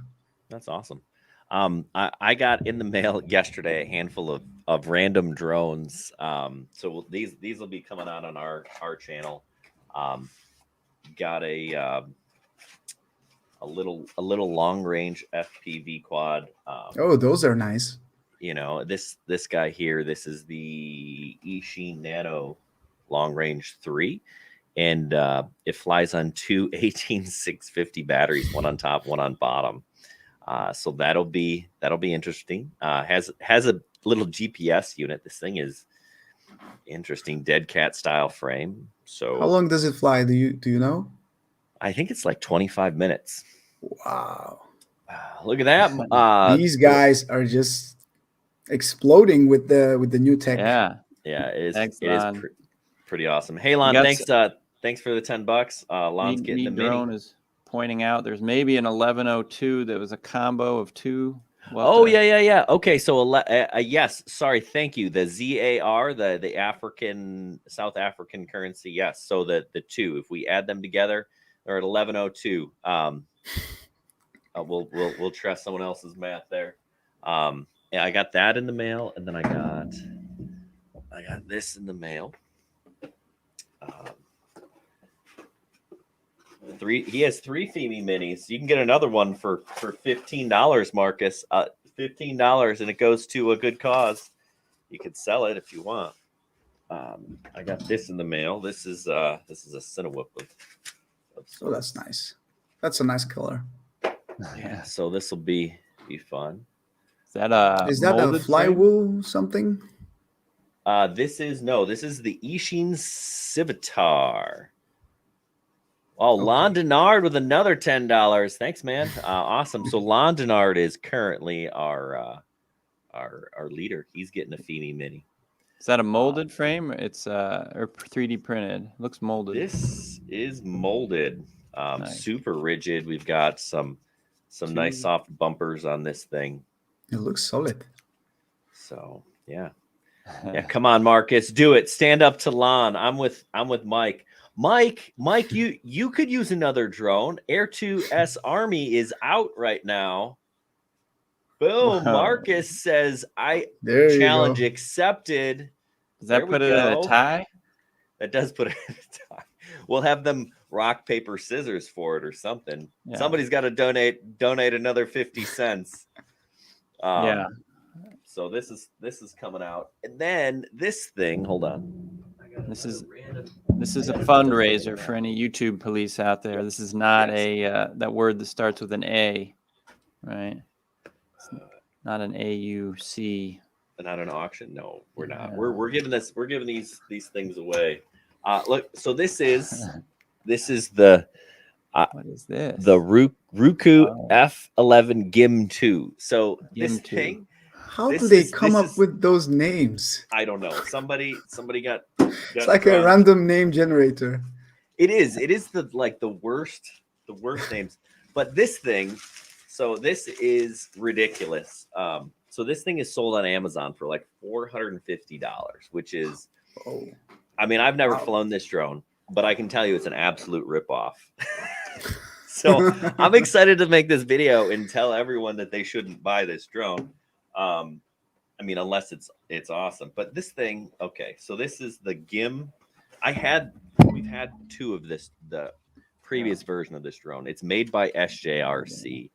That's awesome. I got in the mail yesterday a handful of random drones. So these will be coming out on our channel. Got a little long range FPV quad. Oh, those are nice. You know, this guy here, this is the Ishin Nano long range 3. And it flies on two 18650 batteries, one on top, one on bottom. So that'll be interesting. Has a little GPS unit. This thing is interesting, dead cat style frame. So How long does it fly? Do you know? I think it's like 25 minutes. Wow. Look at that. These guys are just exploding with the new tech. Yeah. Yeah, it Thanks, is Lon. pretty awesome. Hey Lon, thanks for the $10. Lon's getting the drone mini. is pointing out there's maybe an 1102 that was a combo of two. Yeah. Okay, so yes, sorry, thank you. The ZAR, the African South African currency, yes. So the two, if we add them together, they're at 1102. We'll trust someone else's math there. Yeah, I got that in the mail, and then I got this in the mail. He has 3 Fimi minis. You can get another one for $15, Marcus. $15, and it goes to a good cause. You could sell it if you want. I got this in the mail. This is a Cinewhoop of Oh, that's nice. That's a nice color. Yeah, so this will be fun. Is that a Flywoo something? This is the Ishin Civitar. Oh, okay. Lon Denard with another $10. Thanks, man. Awesome. So Lon Denard is currently our leader. He's getting a Fimi Mini. Is that a molded frame? It's or 3D printed. It looks molded. This is molded. Nice. Super rigid. We've got some nice soft bumpers on this thing. It looks solid. So yeah. Yeah, come on, Marcus. Do it. Stand up to Lon. I'm with Mike. Mike, you could use another drone. Air 2S Army is out right now. Boom. Whoa. Marcus says, challenge accepted. Does that put it in a tie? That does put it in a tie. We'll have them rock, paper, scissors for it or something. Yeah. Somebody's got to donate another 50 cents. Yeah. So this is coming out. And then this thing, hold on. This is a fundraiser for any YouTube police out there. This is not that word that starts with an A, right? It's not an AUC. Not an auction. No, we're not. We're giving these things away. Look, so this is the What is this? The Roku Oh. F11 GIM 2. So this GIM 2. thing, How this do they is- come this up is- with those names? I don't know. Somebody got It's like a drunk. random name generator. It is the worst names. But this thing, so this is ridiculous. So this thing is sold on Amazon for like $450, which is, Oh, I mean, I've never Wow. flown this drone, but I can tell you it's an absolute ripoff. So I'm excited to make this video and tell everyone that they shouldn't buy this drone. I mean, unless it's awesome. But this thing, okay, so this is the GIM. We've had two of this, the previous version of this drone. It's made by SJRC.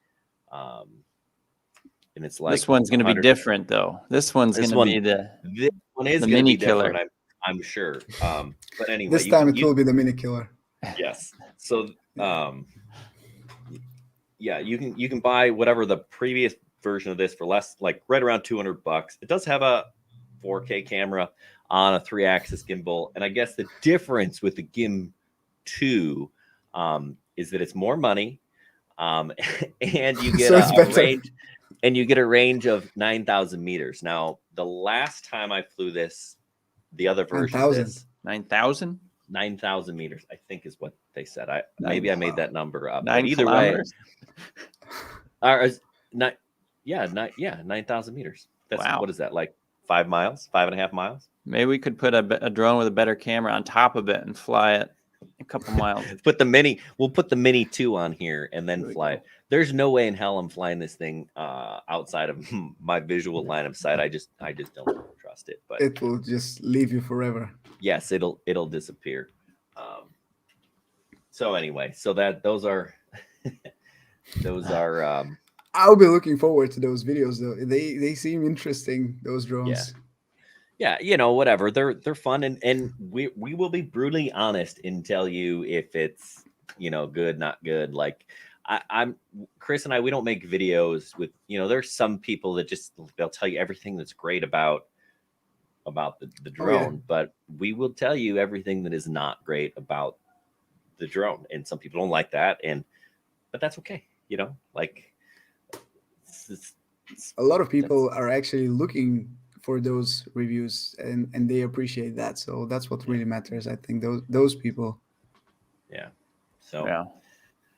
And it's like This one's going to be 100 different, though. This one's This going to one- be the This one is The going to mini be different, killer. I'm sure. But anyway, this time it will be the mini killer. yes. So yeah, you can buy whatever the previous version of this for less, like right around $200. It does have a 4K camera on a 3-axis gimbal, and I guess the difference with the GIM 2 is that it's more money, and you get So it's a better. range, and you get a range of 9,000 meters. Now, the last time I flew this, the other version of 9,000. this, 9,000? 9,000 meters, I think is what they said. Maybe I made that number up. But 9 either kilometers? way, not, yeah, 9,000 meters. That's Wow. what is that, like 5 miles, 5.5 miles? Maybe we could put a drone with a better camera on top of it and fly it a couple miles. We'll put the Mini 2 on here and then There we fly go. it. There's no way in hell I'm flying this thing outside of my visual line of sight. I just don't trust it. But It will just leave you forever. yes, it'll disappear. So anyway, so those are I'll be looking forward to those videos though. They seem interesting, those drones. yeah, whatever. They're fun, and we will be brutally honest and tell you if it's good, not good. Like I'm Chris and I, we don't make videos with there's some people that just they'll tell you everything that's great about the drone, but we will tell you everything that is not great about the drone, and some people don't like that, but that's okay. Like it's A lot of people are actually looking for those reviews and they appreciate that. So that's what really matters. I think those people. yeah. So Yeah,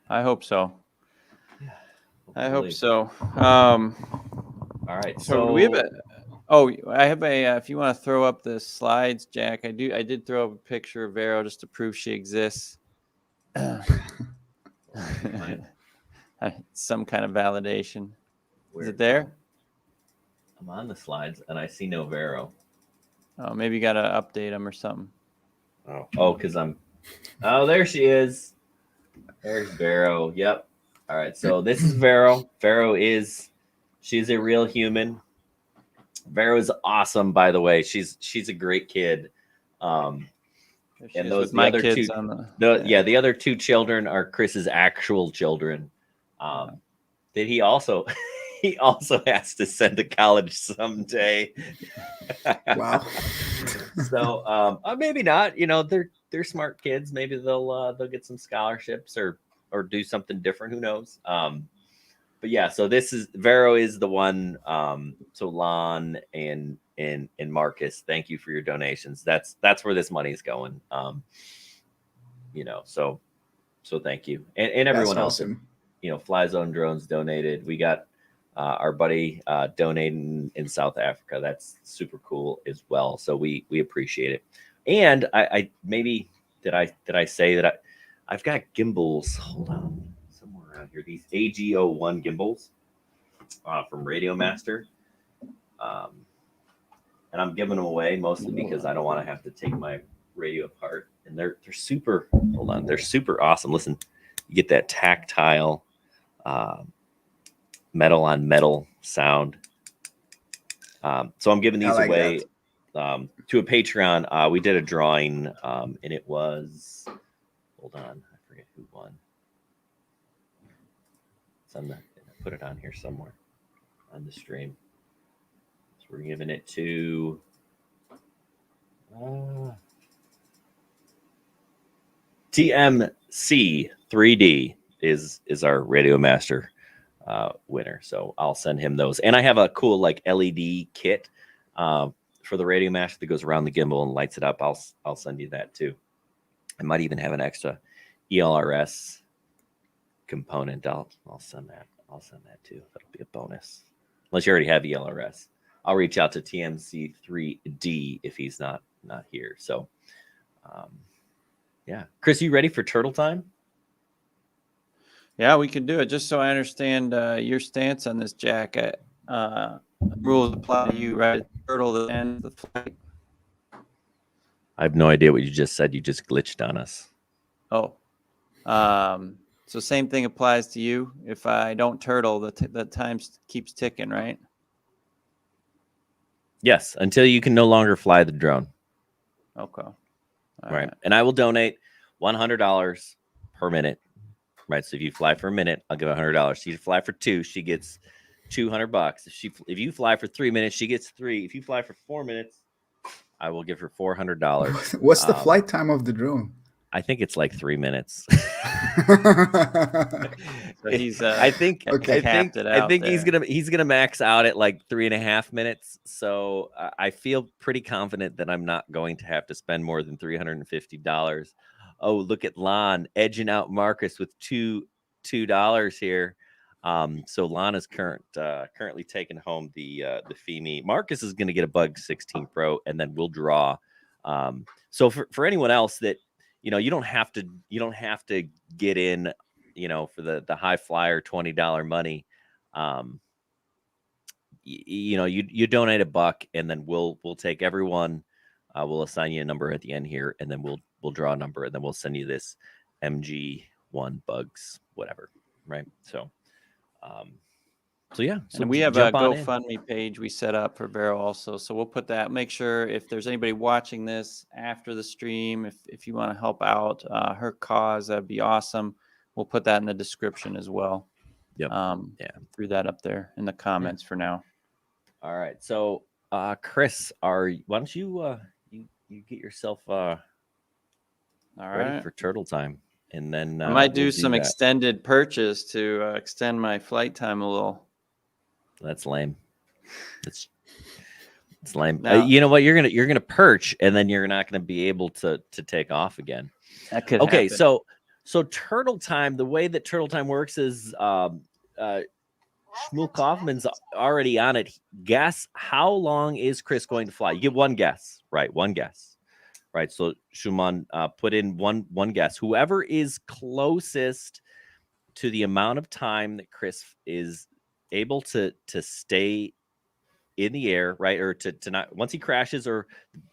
I hope so. yeah, I hope hopefully. so. All right. So do we have a? Oh, I have a. If you want to throw up the slides, Jack, I did throw up a picture of Vero just to prove she exists. Some kind of validation. Is it there? I'm on the slides and I see no Vero. Oh, maybe you got to update them or something. Oh, because there she is. There's Vero. Yep. All right. So this is Vero. She's a real human. Vero is awesome, by the way. She's a great kid. There she And is those with my other kids two, on the other two children are Chris's actual children. That he also has to send to college someday. Wow. So maybe not. They're smart kids. Maybe they'll get some scholarships or do something different. Who knows? But yeah. So this is Vero is the one. So Lon and Marcus, thank you for your donations. That's where this money is going. So thank you and everyone That's else. awesome. Fly Zone Drones donated. We got our buddy donating in South Africa. That's super cool as well. So we appreciate it. And I maybe did I say that I've got gimbals. Hold on, somewhere around here. These AG01 gimbals from RadioMaster. And I'm giving them away mostly because I don't want to have to take my radio apart. And they're super. Hold on, they're super awesome. Listen, you get that tactile metal on metal sound. So I'm giving these away to a Patreon. We did a drawing, and it was. Hold on, I forget who won. So I put it on here somewhere on the stream. So we're giving it to. TMC 3D is our RadioMaster winner. So I'll send him those. And I have a cool like LED kit for the RadioMaster that goes around the gimbal and lights it up. I'll send you that too. I might even have an extra ELRS component. I'll send that. I'll send that too. That'll be a bonus. Unless you already have ELRS. I'll reach out to TMC3D if he's not here. So yeah. Chris, you ready for turtle time? Yeah, we can do it. Just so I understand your stance on this, Jack. Rules apply to you, right? Turtle the end of the flight. I have no idea what you just said. You just glitched on us. Oh, so same thing applies to you. If I don't turtle, the time keeps ticking, right? Yes, until you can no longer fly the drone. Okay. All right. And I will donate $100 per minute. Right. So if you fly for a minute, I'll give $100. So you fly for 2, she gets $200. If you fly for 3 minutes, she gets 3. If you fly for 4 minutes, I will give her $400. What's the flight time of the drone? I think it's like 3 minutes. So he's I think there. he's gonna max out at like 3.5 minutes. So I feel pretty confident that I'm not going to have to spend more than $350. Oh, look at Lon edging out Marcus with $2 here. So Lon is currently taking home the Fimi. Marcus is going to get a Bug 16 Pro, and then we'll draw. So for anyone else that you don't have to get in, for the high flyer $20 money. You donate $1, and then we'll take everyone. We'll assign you a number at the end here, and then we'll draw a number, and then we'll send you this MG-1 Bugs, whatever, right? So, yeah. So and we have a GoFundMe page we set up for Vero also, so we'll put that. Make sure if there's anybody watching this after the stream, if you want to help out her cause, that'd be awesome. We'll put that in the description as well. Yep. Threw that up there in the comments for now. All right. So, Chris, why don't you you get yourself ready for turtle time, and then I might do some extended purchase to extend my flight time a little. That's lame. It's lame. No. You know what? You're gonna perch, and then you're not gonna be able to take off again. That could okay. happen. So turtle time. The way that turtle time works is Shmuel Kaufman's already on it. Guess how long is Chris going to fly? You get one guess, right? One guess, right? So Shuman, put in one guess. Whoever is closest to the amount of time that Chris is able to stay in the air, right? Or to not, once he crashes, or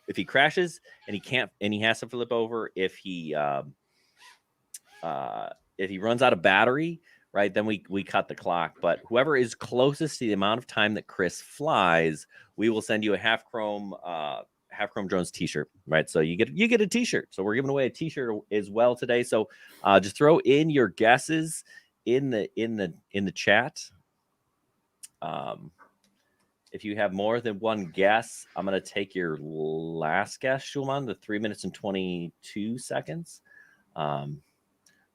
if he crashes and he can't, and he has to flip over, if he runs out of battery, right, then we cut the clock. But whoever is closest to the amount of time that Chris flies, we will send you a half chrome drones t-shirt, right? So you get a t-shirt. So we're giving away a t-shirt as well today. So just throw in your guesses in the chat. If you have more than one guess, I'm going to take your last guess, Shulman, the 3 minutes and 22 seconds.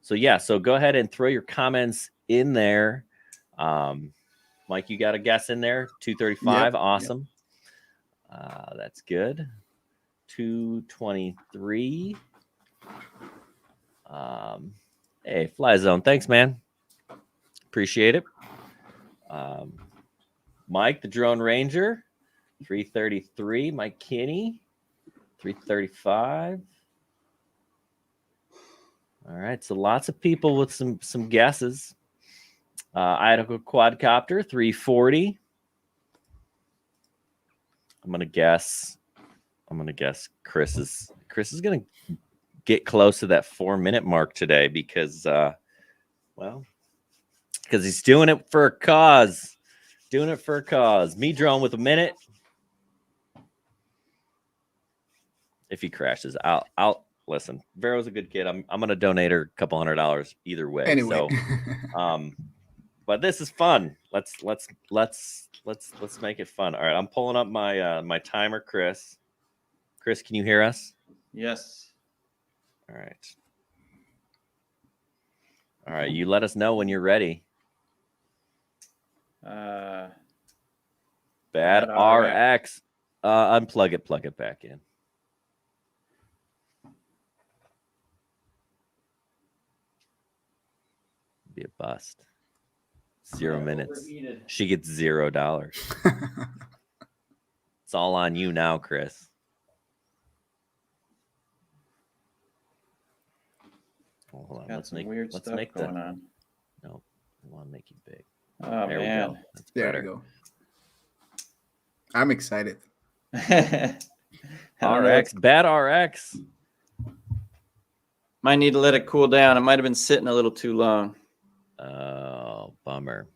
So yeah, so go ahead and throw your comments in there. Mike, you got a guess in there? 235. Yep, awesome. Yep. That's good. 223. Hey, Fly Zone, thanks, man. Appreciate it. Mike, the Drone Ranger, 333. Mike Kinney, 335. All right, so lots of people with some guesses. Idaho Quadcopter, 340. I'm gonna guess Chris is gonna get close to that 4-minute mark today because he's doing it for a cause. Me Drone with a minute. If he crashes, I'll listen. Vero's a good kid. I'm gonna donate her a couple $100 either way. Anyway. So but this is fun. Let's make it fun. All right, I'm pulling up my timer, Chris. Chris, can you hear us? Yes. All right. All right, you let us know when you're ready. Bad Bad RX. Unplug it, plug it back in. Be a bust. 0 minutes. She gets $0. It's all on you now, Chris. Oh, hold on. Got Let's some make weird let's stuff make going the on. no. I want to make you big. Oh There we man. go. That's There better. you go. I'm excited. RX, bad RX. Might need to let it cool down. It might have been sitting a little too long. Oh, bummer.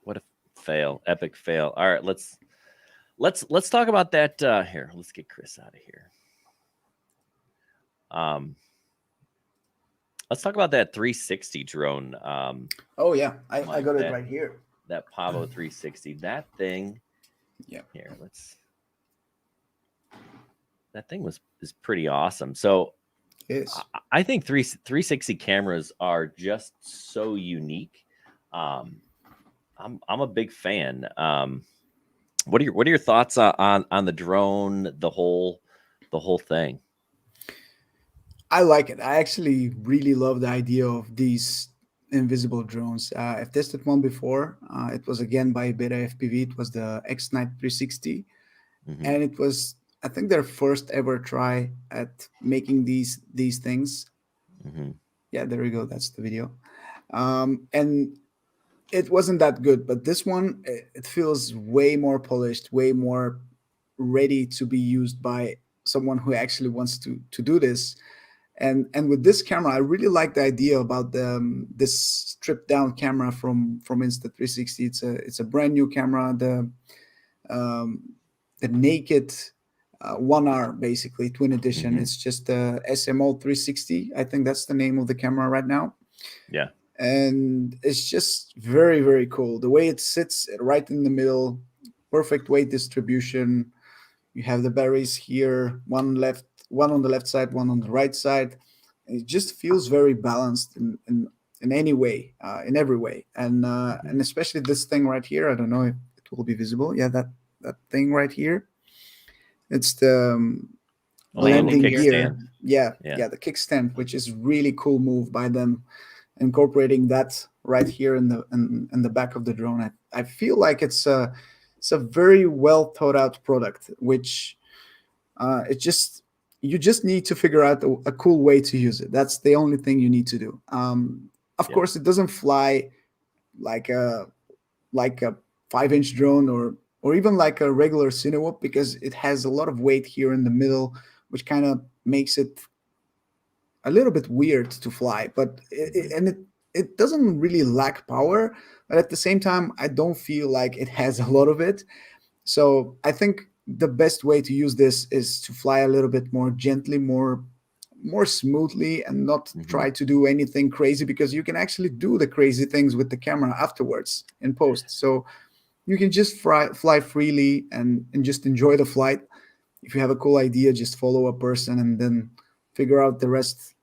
What a fail. Epic fail. All right, let's talk about that. Here, let's get Chris out of here. Let's talk about that 360 drone. Oh yeah, I got it right here. That Pavo 360. That thing. Yeah. Here, that thing is pretty awesome. So Yes. I think 360 cameras are just so unique. I'm a big fan. What are your thoughts on the drone, the whole thing? I like it. I actually really love the idea of these invisible drones. I've tested one before. It was again by Beta FPV. It was the X8 360, and it was, I think, their first ever try at making these things. Yeah, there we go. That's the video. And it wasn't that good, but this one, it feels way more polished, way more ready to be used by someone who actually wants to do this. And with this camera, I really like the idea about this stripped down camera from Insta360. It's a brand new camera. The naked 1R, basically twin edition. It's just a SMO 360. I think that's the name of the camera right now. Yeah. And it's just very, very cool. The way it sits right in the middle, perfect weight distribution. You have the batteries here, one on the left side, one on the right side. It just feels very balanced in any way, in every way. And especially this thing right here. I don't know if it will be visible. Yeah, that thing right here. It's the landing gear. Yeah, the kickstand, which is really cool move by them, incorporating that right here in the back of the drone. I feel like it's a very well thought out product, which you just need to figure out a cool way to use it. That's the only thing you need to do. Of course, it doesn't fly like a 5-inch drone or even like a regular Cinewhoop, because it has a lot of weight here in the middle, which kind of makes it a little bit weird to fly. But it doesn't really lack power, but at the same time, I don't feel like it has a lot of it. So I think the best way to use this is to fly a little bit more gently, more smoothly, and not try to do anything crazy, because you can actually do the crazy things with the camera afterwards in post. So you can just fly freely and just enjoy the flight. If you have a cool idea, just follow a person and then figure out the rest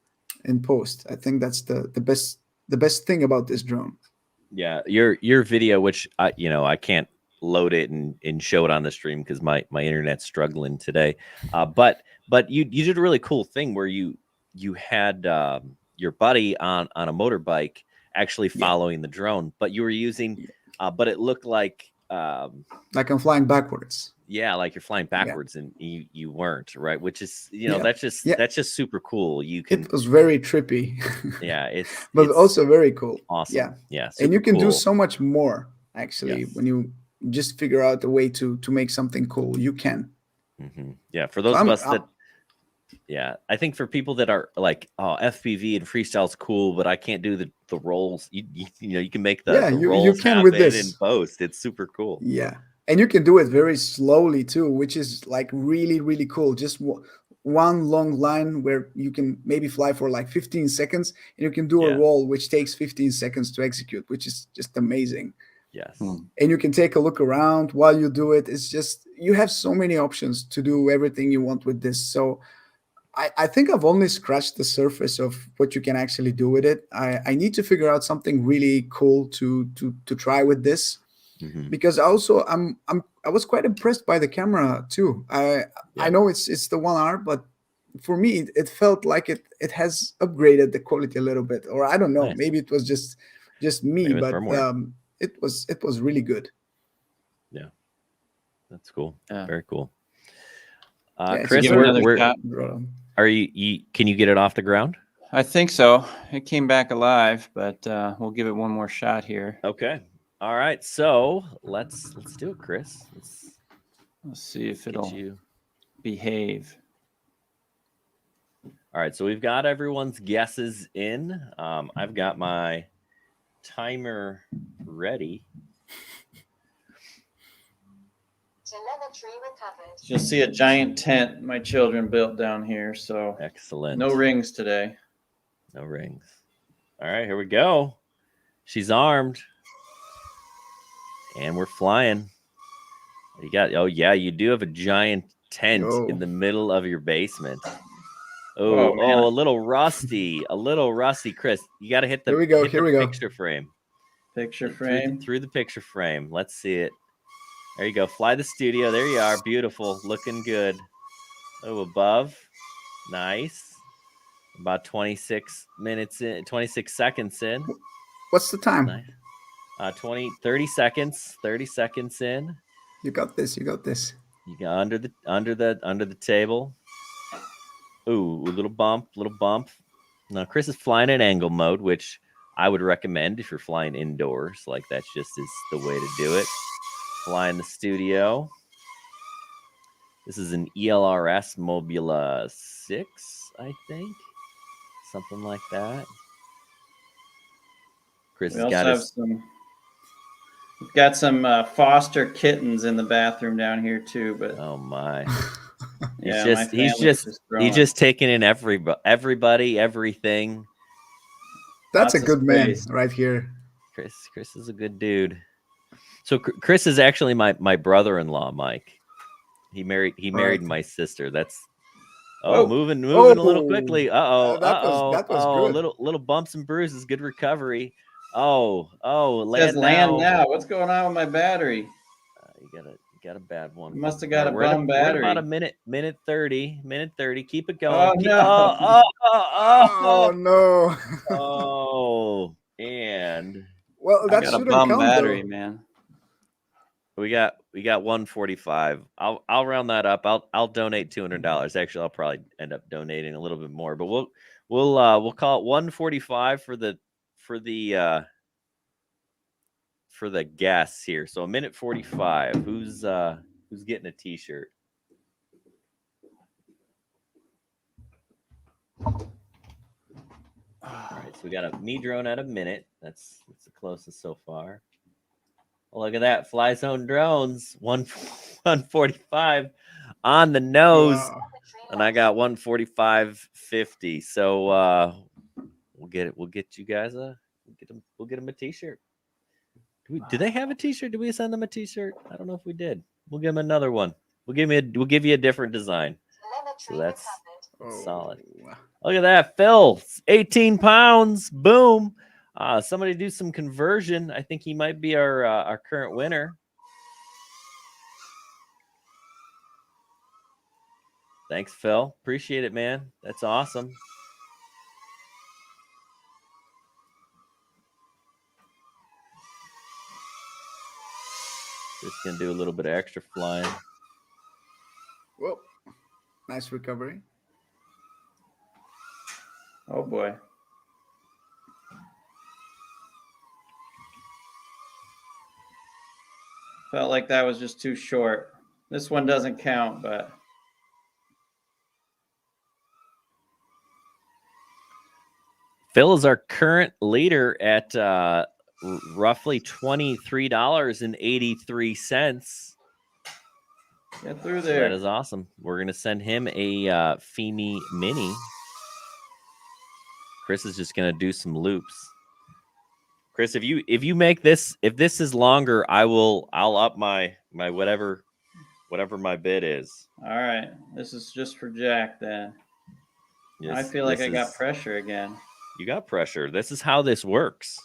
in post. I think that's the best thing about this drone. Yeah, your video, which I can't load it and show it on the stream because my internet's struggling today. But you did a really cool thing where you had your buddy on a motorbike actually following the drone, but you were using but it looked like I'm flying backwards. Yeah, like you're flying backwards, and you weren't, right? Which is, that's just super cool. It was very trippy. Yeah, it's also very cool. Awesome. Yeah, and you can cool. do so much more actually when you just figure out a way to make something cool. You can. Yeah, for those of us that. Yeah, I think for people that are like, oh, FPV and freestyle's cool, but I can't do the rolls. You can make the rolls you can with this in post. It's super cool. Yeah, and you can do it very slowly too, which is like really, really cool. Just one long line where you can maybe fly for like 15 seconds, and you can do a roll which takes 15 seconds to execute, which is just amazing. Yes. And you can take a look around while you do it. It's just, you have so many options to do everything you want with this. So I think I've only scratched the surface of what you can actually do with it. I need to figure out something really cool to try with this, because also I was quite impressed by the camera too. I know it's the 1R, but for me it felt like it has upgraded the quality a little bit, or I don't know, Nice. maybe it was just me, Maybe but firmware. it was really good. Yeah, that's cool. Yeah. Very cool. Yeah, Chris, give it another shot. are you? Can you get it off the ground? I think so. It came back alive, but we'll give it one more shot here. Okay. All right. So let's do it, Chris. Let's see if Get it'll you. behave. All right. So we've got everyone's guesses in. I've got my timer ready. Telemetry recovered. You'll see a giant tent my children built down here, so Excellent. no rings today. No rings. All right, here we go. She's armed. And we're flying. You got, oh yeah, you do have a giant tent in the middle of your basement. Oh, man. a little rusty. A little rusty, Chris. You got to hit the, Here we go. hit Here the we go. picture frame. Picture frame. Through the picture frame. Let's see it. There you go. Fly the studio. There you are. Beautiful. Looking good. Oh, above. Nice. About 26 minutes in, 26 seconds in. What's the time? Nice. 30 seconds. 30 seconds in. You got this. You got this. You got under the table. Ooh, a little bump. Now Chris is flying in angle mode, which I would recommend if you're flying indoors. Like that's just is the way to do it. Fly in the studio. This is an ELRS Mobula 6, I think. Something like that. Chris We has also we've got some foster kittens in the bathroom down here too, but oh my. yeah, he's just taking in everybody, everything. That's Lots a good of man space. right here. Chris is a good dude. So Chris is actually my brother-in-law, Mike. He married my sister. That's moving a little quickly. That was good. Little bumps and bruises. Good recovery. Land now. What's going on with my battery? You got a bad one. You must have got a We're bum battery. We're at about minute 30. Keep it going. Oh, no. Oh, and well, that I got a shouldn't bum count, battery, though. man. we got 145. I'll round that up. I'll donate $200. Actually, I'll probably end up donating a little bit more, but we'll call it 145 for the guests here. So a minute 45. Who's getting a t-shirt? All right, so we got a me drone at a minute. That's the closest so far. Oh, look at that. Fly Zone Drones 145 on the nose. Wow. And I got 145.50. So we'll get you guys we'll get them a t-shirt. Do they have a t-shirt? Did we send them a t-shirt? I don't know if we did. We'll give them another one. We'll give you a different design. So that's solid. Look at that, Phil. 18 pounds. Boom. Somebody do some conversion. I think he might be our current winner. Thanks, Phil. Appreciate it, man. That's awesome. Just gonna do a little bit of extra flying. Well, nice recovery. Oh boy. Felt like that was just too short. This one doesn't count, but Phil is our current leader at roughly $23.83. get through So there. that is awesome. We're gonna send him a Fimi Mini. Chris is just gonna do some loops. Chris, if you make this, if this is longer, I'll up my whatever my bid is. All right. This is just for Jack then. I feel like I got pressure again. You got pressure. This is how this works.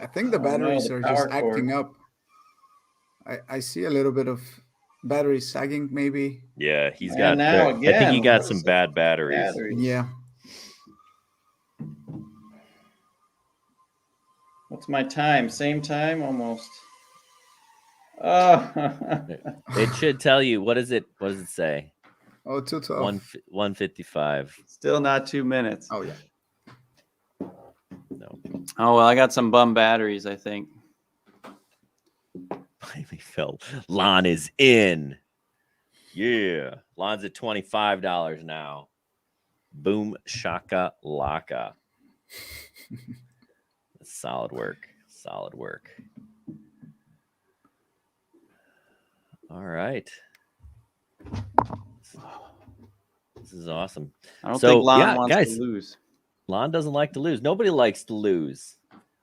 I think the batteries are just acting up. I see a little bit of battery sagging, maybe. Yeah, he's And got. now I think he again, got some bad batteries. Yeah. What's my time? Same time, almost. Oh. It should tell you. What is it? What does it say? Oh, 212. 155. Still not 2 minutes. Oh, yeah. No. Oh, well, I got some bum batteries, I think. Finally fell. Lon is in. Yeah. Lon's at $25 now. Boom shaka laka. Solid work. Solid work. All right. This is awesome. I don't think Lon wants guys, to lose. Lon doesn't like to lose. Nobody likes to lose.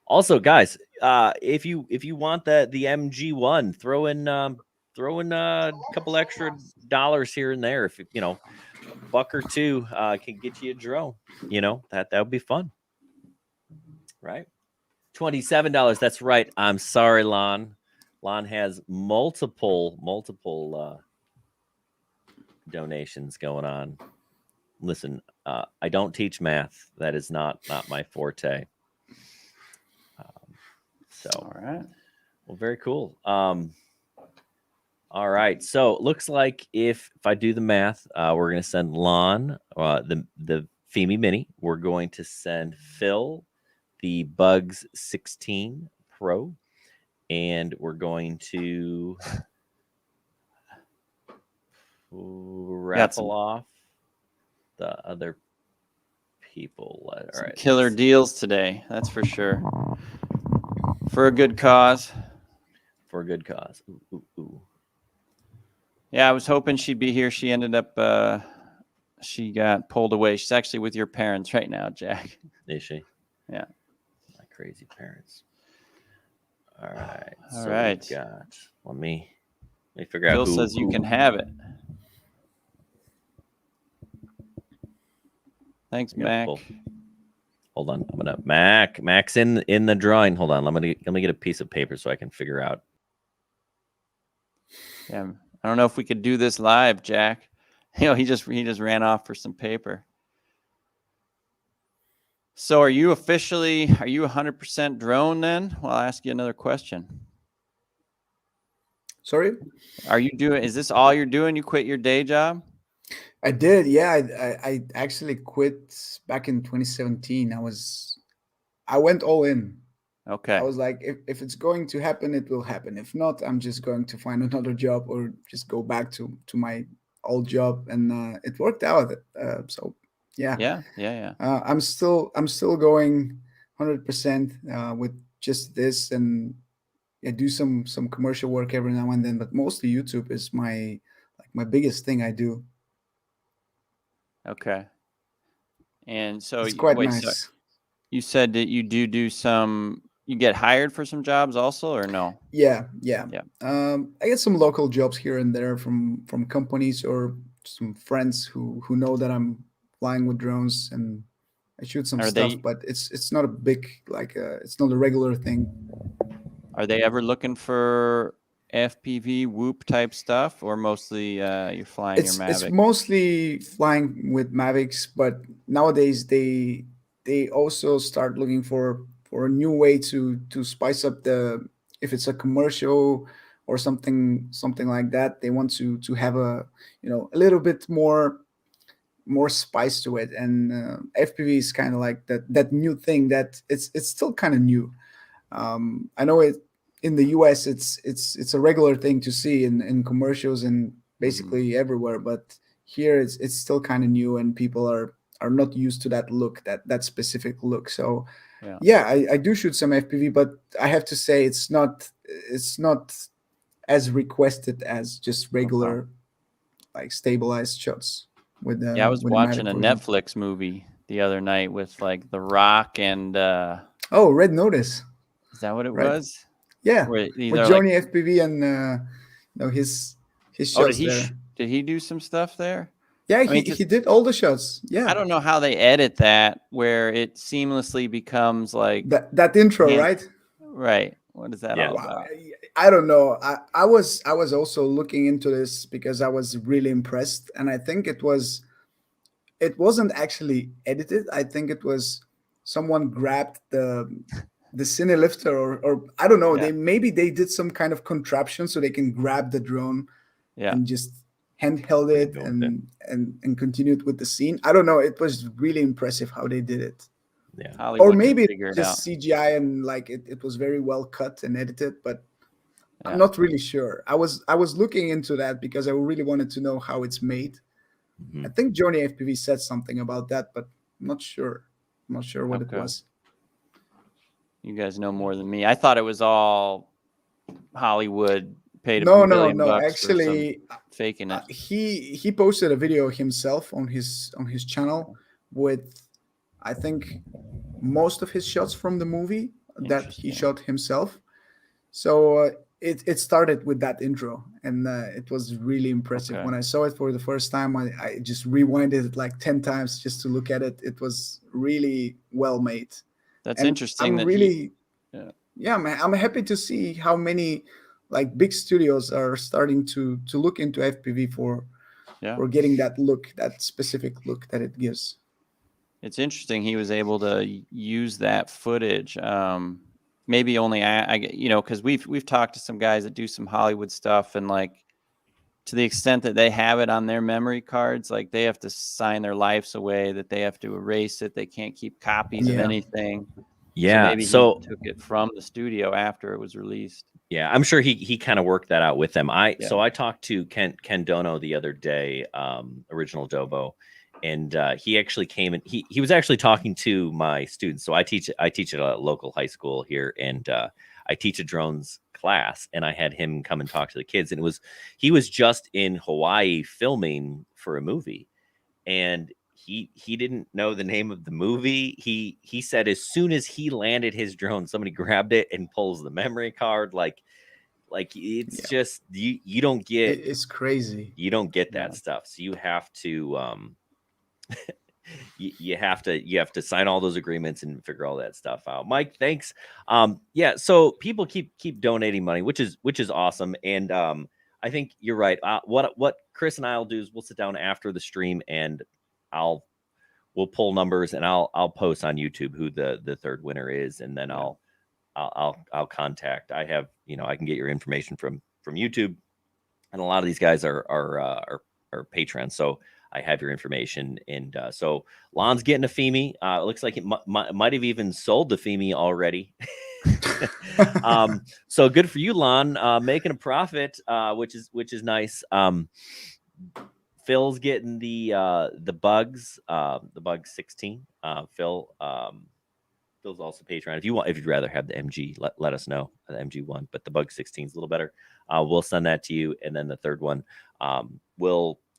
Also, guys, if you want the MG-1, throw in a couple extra dollars here and there. If $1 or $2 can get you a drone. That would be fun, right? $27. That's right. I'm sorry, Lon. Lon has multiple donations going on. Listen, I don't teach math. That is not my forte. All right. Well, very cool. All right. So it looks like if I do the math, we're going to send Lon the Fimi Mini. We're going to send Phil the Bugs 16 Pro, and we're going to raffle off the other people. All right. Killer deals today, that's for sure. For a good cause. For a good cause. Ooh. Yeah, I was hoping she'd be here. She ended up, she got pulled away. She's actually with your parents right now, Jack. Is she? Yeah. My crazy parents. All right. All right. Let me figure out. Phil says you can have it. Thanks, Mac. Cool. Hold on. I'm gonna Mac's in the drawing. Hold on. Let me get a piece of paper so I can figure out. Yeah. I don't know if we could do this live, Jack. He just ran off for some paper. So are you 100% drone then? Well, I'll ask you another question. Sorry? Is this all you're doing? You quit your day job? I did. Yeah. I actually quit back in 2017. I went all in. Okay. I was like, if it's going to happen, it will happen. If not, I'm just going to find another job or just go back to my old job. And it worked out. So yeah. Yeah. I'm still going 100% with just this, and I do some commercial work every now and then, but mostly YouTube is my biggest thing I do. Okay. And so It's quite nice. So you said that you you get hired for some jobs also, or no? Yeah. I get some local jobs here and there from companies or some friends who know that I'm flying with drones, and I shoot some stuff, but it's not a big it's not a regular thing. Are they ever looking for FPV whoop type stuff, or mostly you're flying your Mavic? It's mostly flying with Mavics, but nowadays they also start looking for a new way to spice up if it's a commercial or something like that. They want to have a little bit more spice to it, and FPV is kind of like that new thing that it's still kind of new. I know it in the US it's a regular thing to see in commercials and basically everywhere, but here it's still kind of new, and people are not used to that look, that specific look. So I do shoot some FPV, but I have to say it's not as requested as just regular like stabilized shots with the Yeah, I was with the watching Mavic, a for example. Netflix movie the other night with like The Rock and Oh, Red Notice, is that what it right? was? Yeah, Where these with are like, Johnny FPV and his oh, did shots he there. did he do some stuff there? Yeah, I mean, he 'cause did all the shots. I Yeah, don't know how they edit that where it seamlessly becomes like that intro, hand, right? right. What is that Yeah. all Wow, about? I don't know. I was also looking into this because I was really impressed, and I think it wasn't actually edited. I think it was someone grabbed the cine lifter, or I don't know. Yeah. They did some kind of contraption so they can grab the drone Yeah. and just handheld Bring it it over and continued with the scene. I don't know. It was really impressive how they did it. Yeah. Or Hollywood can maybe figure it just out. CGI and like it was very well cut and edited, but Yeah. I'm not really sure. I was looking into that because I really wanted to know how it's made. Mhm. I think Johnny FPV said something about that, but I'm not sure. I'm not sure what it Okay. was. You guys know more than me. I thought it was all Hollywood paid a No, billion no. bucks for some Actually, faking it. he posted a video himself on his channel with, I think, most of his shots from the movie that he Interesting. shot himself. So it started with that intro, and it was really impressive. Okay. When I saw it for the first time, I just rewinded it like 10 times just to look at it. It was really well made. That's And interesting I'm that really, yeah. yeah, man, I'm happy to see how many like big studios are starting to look into FPV for Yeah. getting that look, that specific look that it gives. It's interesting he was able to use that footage. Maybe only because we've talked to some guys that do some Hollywood stuff, and like to the extent that they have it on their memory cards, like they have to sign their lives away, that they have to erase it. They can't keep copies of Yeah. anything. So Yeah. maybe So he took it from the studio after it was released. yeah, I'm sure he kind of worked that out with them. So Yeah. I talked to Ken Dono the other day, original Dobo, and he actually came and he was actually talking to my students. So I teach at a local high school here, and I teach a drones class, and I had him come and talk to the kids, and he was just in Hawaii filming for a movie, and he didn't know the name of the movie. He said as soon as he landed his drone, somebody grabbed it and pulls the memory card. Like it's Yeah. just you don't get It's crazy. that Yeah. stuff. So you have to you have to sign all those agreements and figure all that stuff out. Mike, thanks. Yeah, so people keep donating money, which is awesome. And I think you're right. What Chris and I'll do is we'll sit down after the stream and we'll pull numbers, and I'll post on YouTube who the third winner is, and then Yeah. I'll contact. I have, I can get your information from YouTube, and a lot of these guys are patrons, so I have your information. And so Lon's getting a Fimi. It looks like it might have even sold the Fimi already. So good for you, Lon, making a profit, which is nice. Phil's getting the Bugs, the Bugs 16. Phil's also Patreon. If you'd rather have the MG, let us know, the MG-1, but the Bug 16 is a little better. We'll send that to you. And then the third one,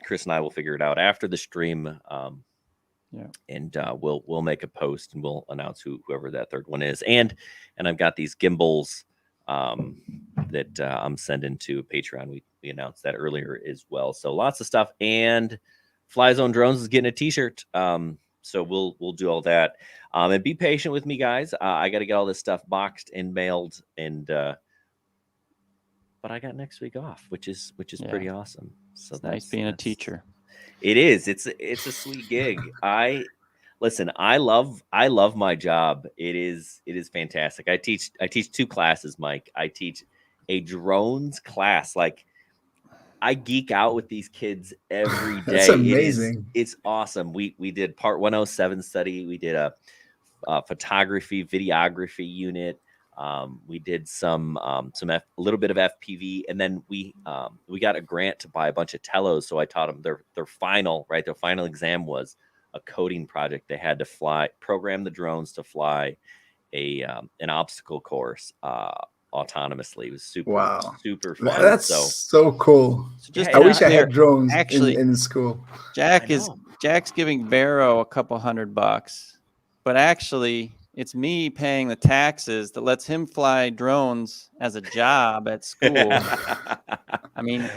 Chris and I will figure it out after the stream. Yeah. And we'll make a post and we'll announce whoever that third one is. And I've got these gimbals that I'm sending to Patreon. We announced that earlier as well. So lots of stuff. And Fly Zone Drones is getting a t-shirt. So we'll do all that. And be patient with me, guys. I got to get all this stuff boxed and mailed, and but I got next week off, which is pretty awesome. So It's nice being a teacher. It is. It's a sweet gig. I love my job. It is fantastic. I teach 2 classes, Mike. I teach a drones class. Like, I geek out with these kids every day. That's amazing. It's awesome. We did part 107 study. We did a photography, videography unit. We did a little bit of FPV, and then we got a grant to buy a bunch of telos. So I taught them their final exam was a coding project. They had to program the drones to fly an obstacle course autonomously. It was super Wow. super fun. That's So so cool. So just Yeah, I to be wish I clear, had drones actually, in school. Jack's giving Vero a couple $100, but actually it's me paying the taxes that lets him fly drones as a job at school. I mean,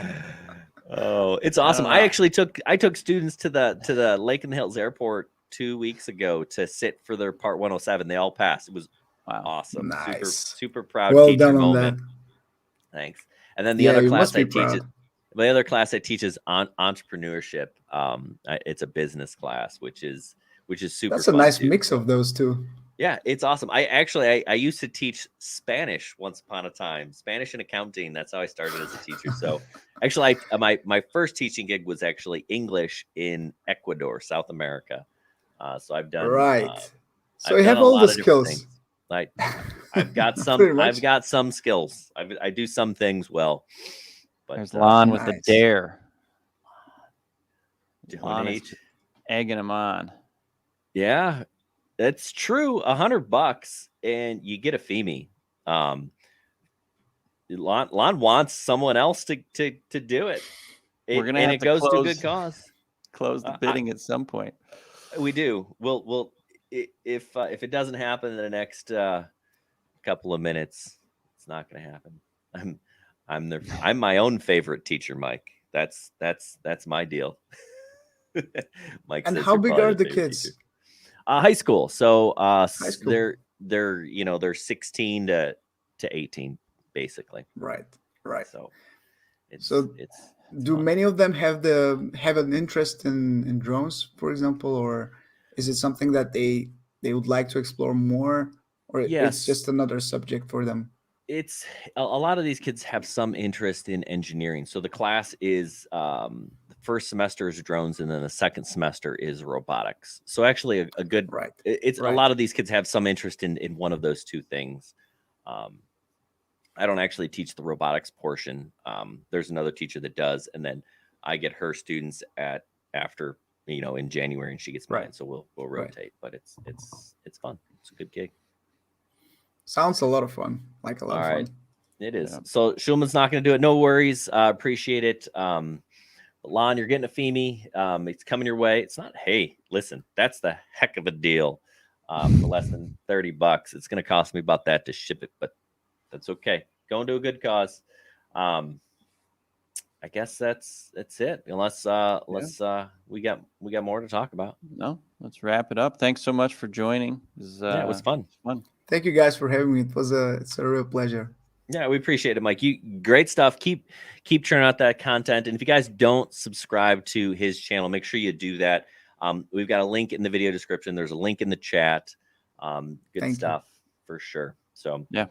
oh, it's I awesome. don't I know. actually took students to the Lake in the Hills Airport 2 weeks ago to sit for their Part 107. They all passed. It was Wow. awesome. Nice. Super proud Well teacher done on moment. that. Thanks. And then the Yeah, other you class must be I teach proud. the other class I teach is on entrepreneurship. It's a business class, which is super That's a fun nice too. mix of those two. Yeah, it's awesome. I used to teach Spanish once upon a time, Spanish and accounting. That's how I started as a teacher. So actually, my first teaching gig was actually English in Ecuador, South America. So I've done Right. So I've you done have a all the lot of different skills. things. Like I've got Pretty I've much. got some skills. I do some things well. But There's Lon with the Nice. dare. Lon is donate. egging him on. Yeah, that's true. $100 and you get a Fimi. Lon wants someone else to do it. We're gonna And have it to goes to a good cause. close the bidding at some point. We do. We'll if it doesn't happen in the next couple of minutes, it's not going to happen. I'm my own favorite teacher, Mike. That's my deal. Mike And says how you're big probably are the the favorite kids? teacher. High school. So High school. they're 16 to 18 basically. Right. Right. So it's So do fun. many of them have an interest in drones, for example, or is it something that they would like to explore more, or it's Yes. just another subject for them? It's a lot of these kids have some interest in engineering. So the class is the first semester is drones, and then the second semester is robotics. So actually, a good Right. it's a Right. lot of these kids have some interest in one of those two things. I don't actually teach the robotics portion. There's another teacher that does, and then I get her students after in January, and she gets mine. Right. So we'll Right. rotate, but it's fun. It's a good gig. Sounds a lot of fun. Like a lot All of right. fun. It is. Yeah. So Schulman's not going to do it. No worries. Appreciate it. Lon, you're getting a Fimi. It's coming your way. It's not, hey, listen, that's the heck of a deal for less than $30. It's going to cost me about that to ship it, but that's okay. Going to a good cause. I guess that's it. Unless we got more to talk about. No, let's wrap it up. Thanks so much for joining. It was fun. Thank you guys for having me. It's a real pleasure. Yeah, we appreciate it, Mike. You great stuff. Keep churning out that content. And if you guys don't subscribe to his channel, make sure you do that. We've got a link in the video description. There's a link in the chat. Good Thank stuff for sure. So Yeah.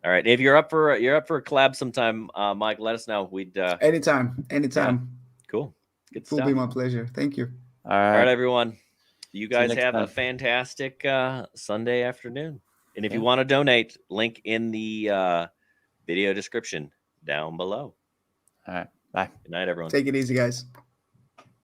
All right. If you're up for a collab sometime, Mike, let us know. We'd Anytime. Yeah, cool. Good It will stuff. be my pleasure. Thank you. All All right, right. everyone. You guys next have a time. fantastic Sunday afternoon. And if you Yeah. want to donate, link in the video description down below. All right. Bye. Good night, everyone. Take it easy, guys.